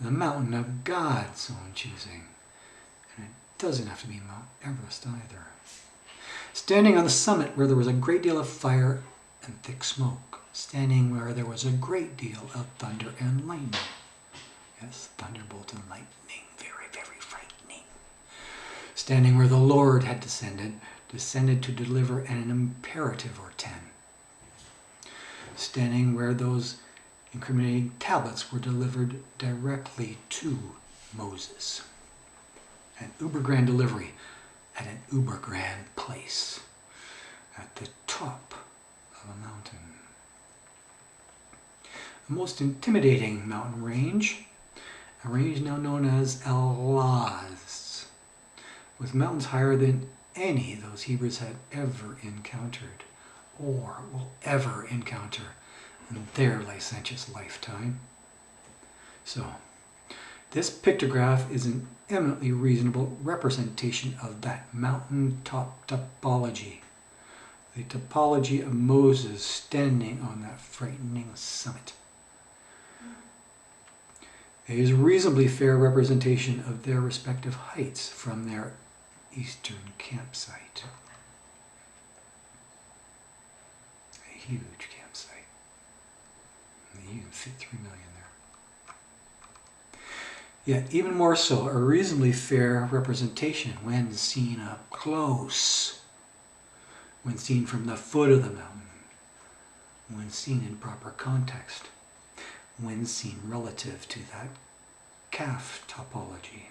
the mountain of God's own choosing. And it doesn't have to be Mount Everest either. Standing on the summit where there was a great deal of fire and thick smoke. Standing where there was a great deal of thunder and lightning. Yes, thunderbolt and lightning, very, very frightening. Standing where the Lord had descended to deliver an imperative or 10. Standing where those incriminating tablets were delivered directly to Moses. An uber grand delivery at an uber grand place, at the top of a mountain. The most intimidating mountain range, a range now known as El-Laz, with mountains higher than any those Hebrews had ever encountered, or will ever encounter in their licentious lifetime. So, this pictograph is an eminently reasonable representation of that mountaintop topology. The topology of Moses standing on that frightening summit. It is a reasonably fair representation of their respective heights from their eastern campsite. A huge campsite. You can fit 3 million there. Yet, even more so, a reasonably fair representation when seen up close, when seen from the foot of the mountain, when seen in proper context, when seen relative to that calf topology.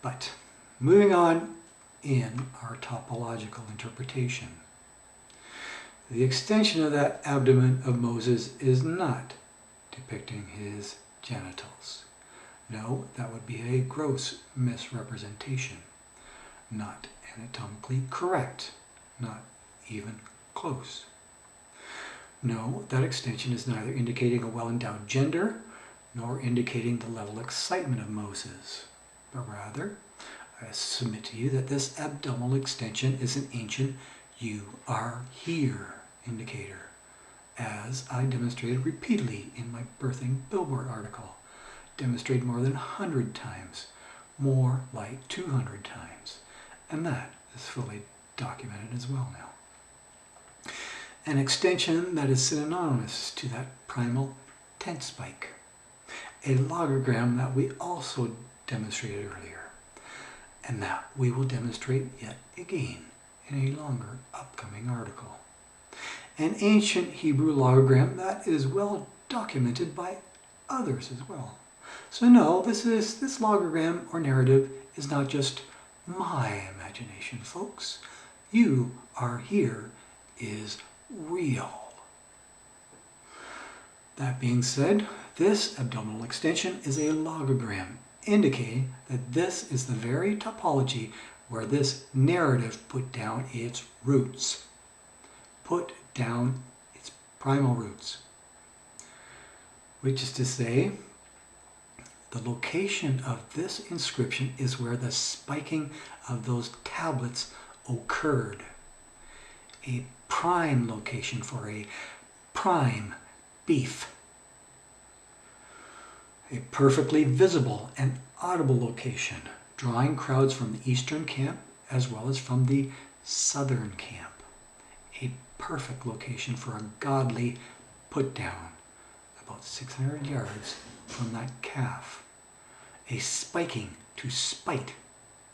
But, moving on in our topological interpretation, the extension of that abdomen of Moses is not depicting his genitals. No, that would be a gross misrepresentation. Not anatomically correct. Not even close. No, that extension is neither indicating a well-endowed gender, nor indicating the level of excitement of Moses, but rather, I submit to you that this abdominal extension is an ancient "you are here" indicator, as I demonstrated repeatedly in my birthing billboard article, demonstrated more than 100 times, more like 200 times, and that is fully documented as well now. An extension that is synonymous to that primal tent spike, a logogram that we also demonstrated earlier, and that we will demonstrate yet again in a longer upcoming article. An ancient Hebrew logogram that is well documented by others as well. So no, this logogram or narrative is not just my imagination, folks. You are here is real. That being said, this abdominal extension is a logogram, indicating that this is the very topology where this narrative put down its roots. Put down its primal roots. Which is to say, the location of this inscription is where the spiking of those tablets occurred. A prime location for a prime beef. A perfectly visible and audible location, drawing crowds from the eastern camp as well as from the southern camp. A perfect location for a godly put down, about 600 yards from that calf. A spiking to spite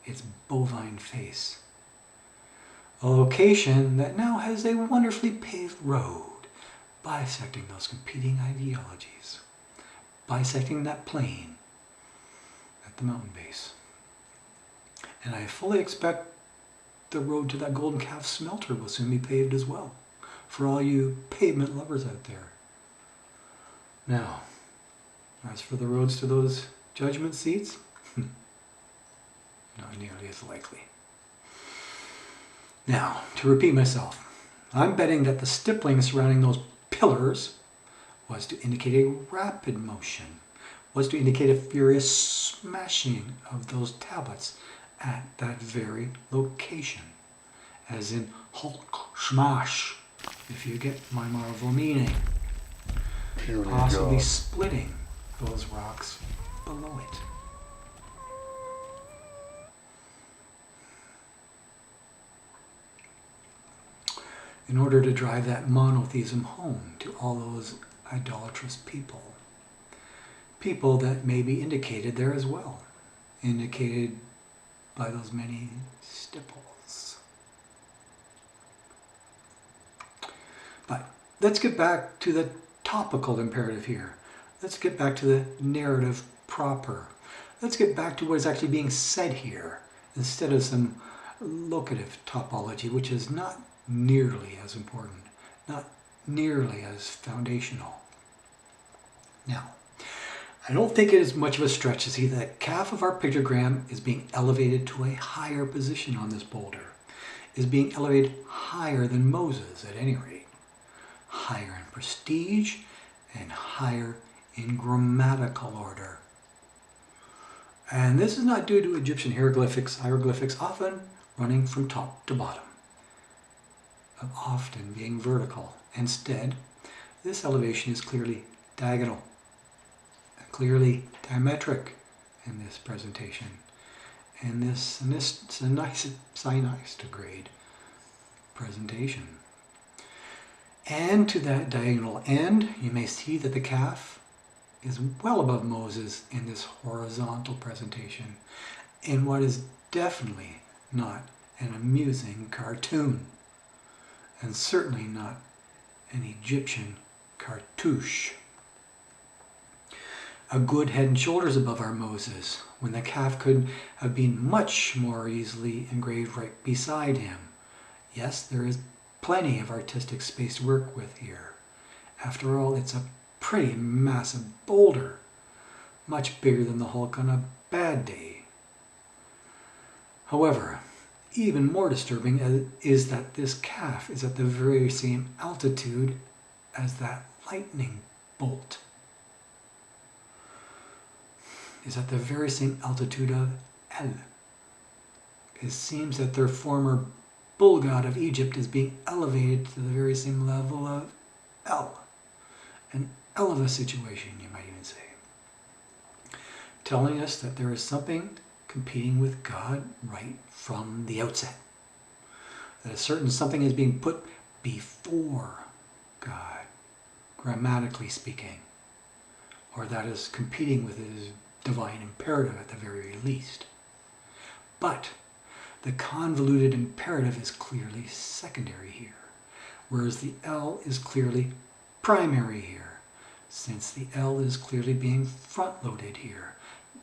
its bovine face. A location that now has a wonderfully paved road, bisecting those competing ideologies, bisecting that plain at the mountain base. And I fully expect the road to that golden calf smelter will soon be paved as well, for all you pavement lovers out there. Now, as for the roads to those judgment seats, not nearly as likely. Now, to repeat myself, I'm betting that the stippling surrounding those pillars was to indicate a rapid motion, was to indicate a furious smashing of those tablets at that very location, as in Hulk smash, if you get my Marvel meaning. Possibly splitting those rocks below it. In order to drive that monotheism home to all those idolatrous people. People that may be indicated there as well, indicated by those many stipples. But let's get back to the topical imperative here. Let's get back to the narrative proper. Let's get back to what is actually being said here, instead of some locative topology, which is not nearly as important, not nearly as foundational. Now, I don't think it is much of a stretch to see that the calf of our pictogram is being elevated to a higher position on this boulder, is being elevated higher than Moses at any rate, higher in prestige and higher in grammatical order. And this is not due to Egyptian hieroglyphics often running from top to bottom, of often being vertical. Instead, this elevation is clearly diagonal, clearly diametric in this presentation, in this Sinai-grade presentation. And to that diagonal end, you may see that the calf is well above Moses in this horizontal presentation, in what is definitely not an amusing cartoon, and certainly not an Egyptian cartouche. A good head and shoulders above our Moses, when the calf could have been much more easily engraved right beside him. Yes, there is plenty of artistic space to work with here. After all, it's a pretty massive boulder, much bigger than the Hulk on a bad day. However, even more disturbing is that this calf is at the very same altitude as that lightning bolt. Is at the very same altitude of El. It seems that their former bull god of Egypt is being elevated to the very same level of El. An Elva situation, you might even say. Telling us that there is something competing with God right from the outset. That a certain something is being put before God, grammatically speaking. Or that is competing with his divine imperative at the very least. But the convoluted imperative is clearly secondary here, whereas the L is clearly primary here, since the L is clearly being front-loaded here.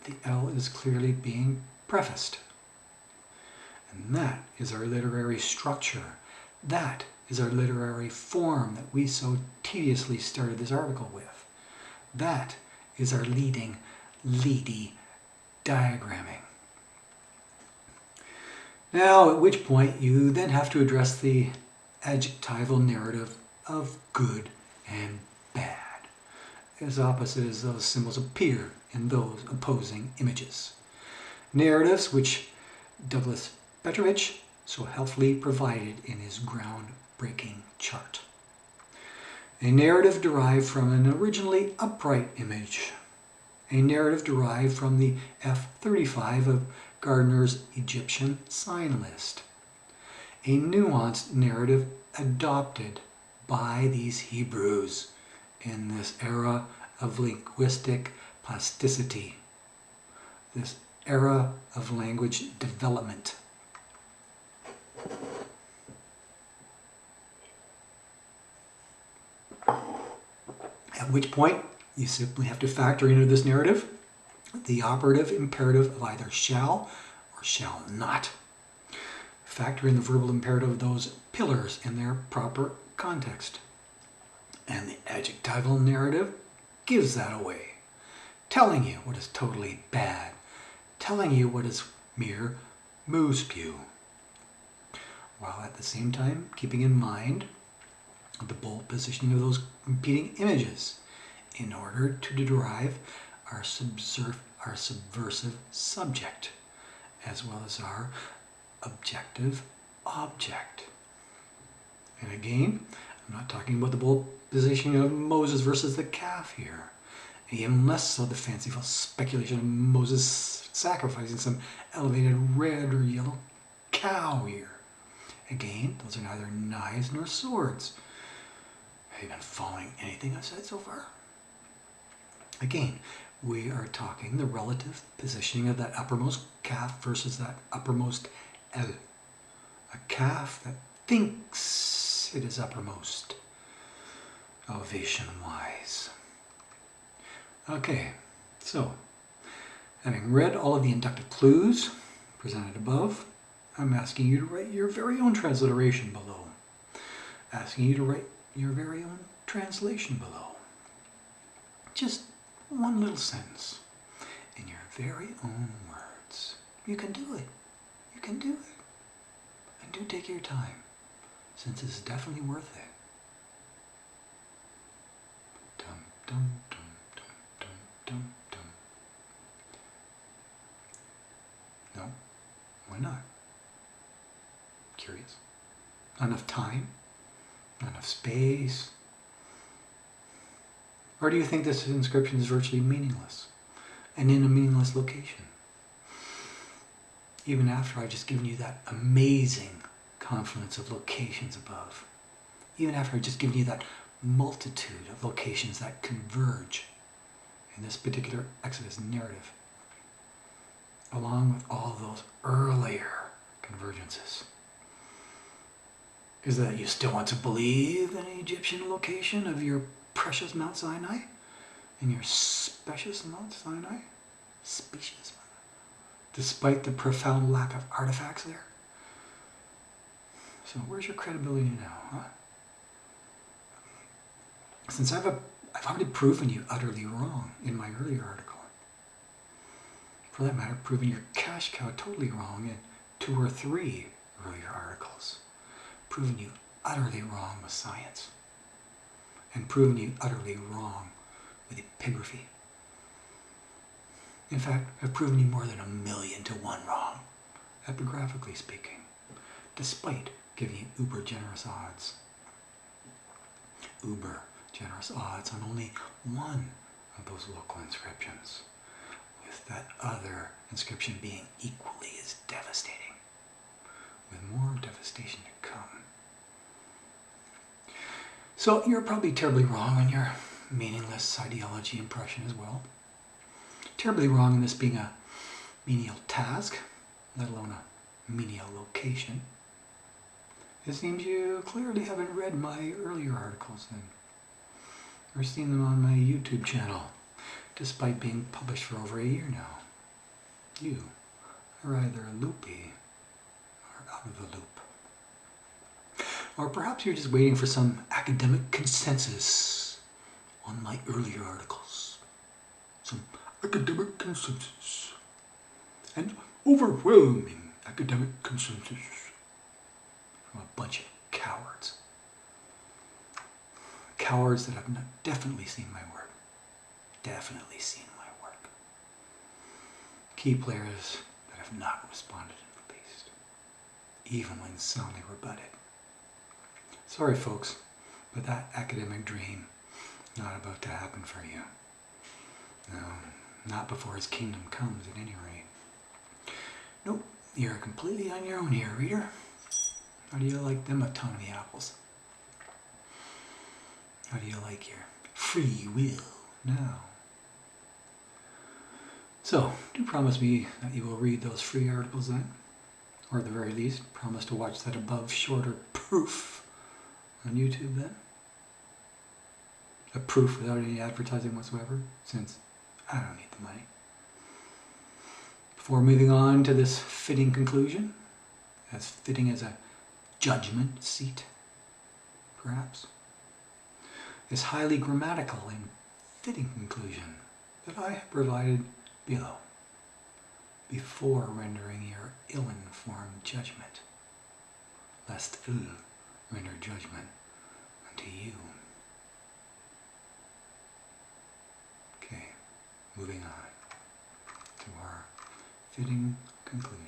The L is clearly being prefaced. And that is our literary structure. That is our literary form that we so tediously started this article with. That is our leading, leady diagramming. Now, at which point you then have to address the adjectival narrative of good and bad, as opposite as those symbols appear in those opposing images. Narratives which Douglas Petrovich so helpfully provided in his groundbreaking chart. A narrative derived from an originally upright image. A narrative derived from the F35 of Gardner's Egyptian sign list. A nuanced narrative adopted by these Hebrews in this era of linguistic plasticity, this era of language development. At which point, you simply have to factor into this narrative the operative imperative of either shall or shall not. Factor in the verbal imperative of those pillars in their proper context. And the adjectival narrative gives that away, telling you what is totally bad, telling you what is mere moo spew, while at the same time keeping in mind the bold positioning of those competing images in order to derive our subversive subject, as well as our objective object. And again, I'm not talking about the bold positioning of Moses versus the calf here, and even less so the fanciful speculation of Moses sacrificing some elevated red or yellow cow here. Again, those are neither knives nor swords. Have you been following anything I've said so far? Again, we are talking the relative positioning of that uppermost calf versus that uppermost L. A calf that thinks it is uppermost, elevation-wise. Okay, so having read all of the inductive clues presented above, I'm asking you to write your very own transliteration below. Asking you to write your very own translation below. Just one little sentence in your very own words. You can do it. You can do it. And do take your time, since it's definitely worth it. Dum dum dum dum dum dum dum. No? Why not? Curious? Not enough time? Not enough space? Or do you think this inscription is virtually meaningless and in a meaningless location? Even after I've just given you that amazing confluence of locations above. Even after I've just given you that multitude of locations that converge in this particular Exodus narrative, along with all those earlier convergences. Is that you still want to believe in an Egyptian location of your precious Mount Sinai? In your specious Mount Sinai? Specious? Despite the profound lack of artifacts there? So where's your credibility now, huh? Since I've already proven you utterly wrong in my earlier article. For that matter, proven your cash cow totally wrong in 2 or 3 earlier articles. Proven you utterly wrong with science. And proven you utterly wrong with epigraphy. In fact, I've proven you more than 1,000,000 to 1 wrong, epigraphically speaking, despite giving you uber generous odds. Uber generous odds on only one of those local inscriptions, with that other inscription being equally as devastating, with more devastation to come. So you're probably terribly wrong on your meaningless ideology impression as well. Terribly wrong in this being a menial task, let alone a menial location. It seems you clearly haven't read my earlier articles then, or seen them on my YouTube channel, despite being published for over a year now. You are either loopy or out of the loop. Or perhaps you're just waiting for some academic consensus on my earlier articles. Some academic consensus. And overwhelming academic consensus from a bunch of cowards. Cowards that have definitely seen my work. Definitely seen my work. Key players that have not responded in the least, even when soundly rebutted. Sorry folks, but that academic dream is not about to happen for you. No, not before his kingdom comes at any rate. Nope, you're completely on your own here, reader. How do you like them autonomy apples? How do you like your free will now? So, do promise me that you will read those free articles then? Or at the very least, promise to watch that above shorter proof on YouTube then? A proof without any advertising whatsoever, since I don't need the money. Before moving on to this fitting conclusion, as fitting as a judgment seat, perhaps, this highly grammatical and fitting conclusion that I have provided below, before rendering your ill-informed judgment, lest ill render judgment unto you. Okay, moving on to our fitting conclusion.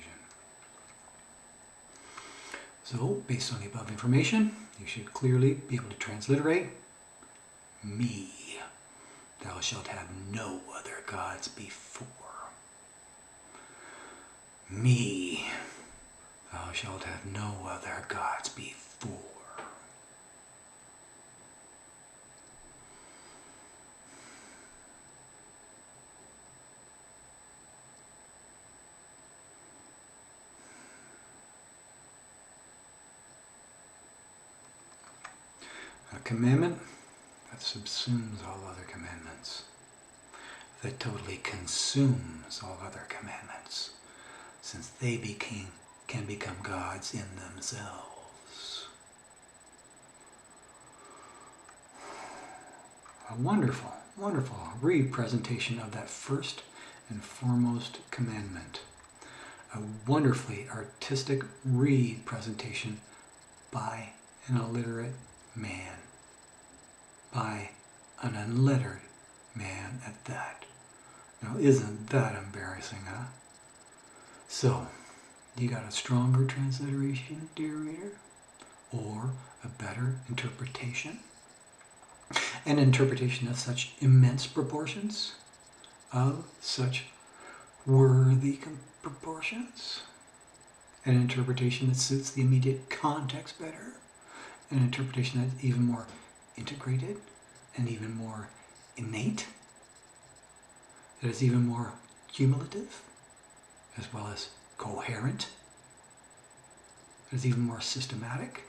So, based on the above information, you should clearly be able to transliterate me. Thou shalt have no other gods before. Me. Thou shalt have no other gods before. A commandment that subsumes all other commandments, that totally consumes all other commandments, since they can become gods in themselves. A wonderful, wonderful representation of that first and foremost commandment. A wonderfully artistic representation by an illiterate man. By an unlettered man at that. Now isn't that embarrassing, huh? So, you got a stronger transliteration, dear reader? Or a better interpretation? An interpretation of such immense proportions? Of such worthy proportions? An interpretation that suits the immediate context better? An interpretation that's even more integrated and even more innate, that is even more cumulative as well as coherent, that is even more systematic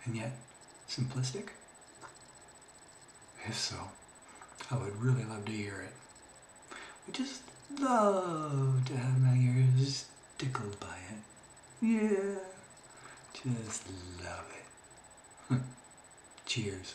and yet simplistic? If so, I would really love to hear it. Would just love to have my ears tickled by it. Yeah, just love it. Cheers.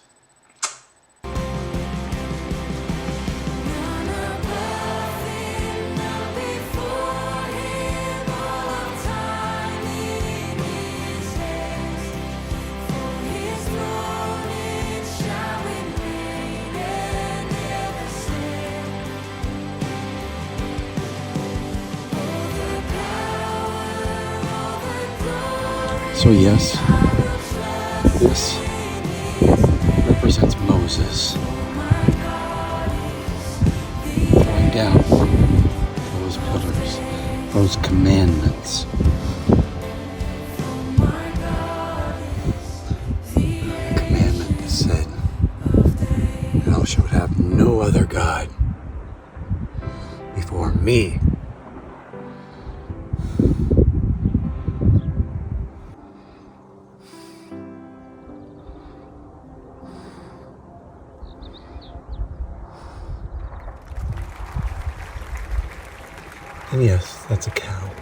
So yes, this represents Moses throwing down those pillars, those commandments. The commandment that said, thou shalt have no other God before me. And yes, that's a cow.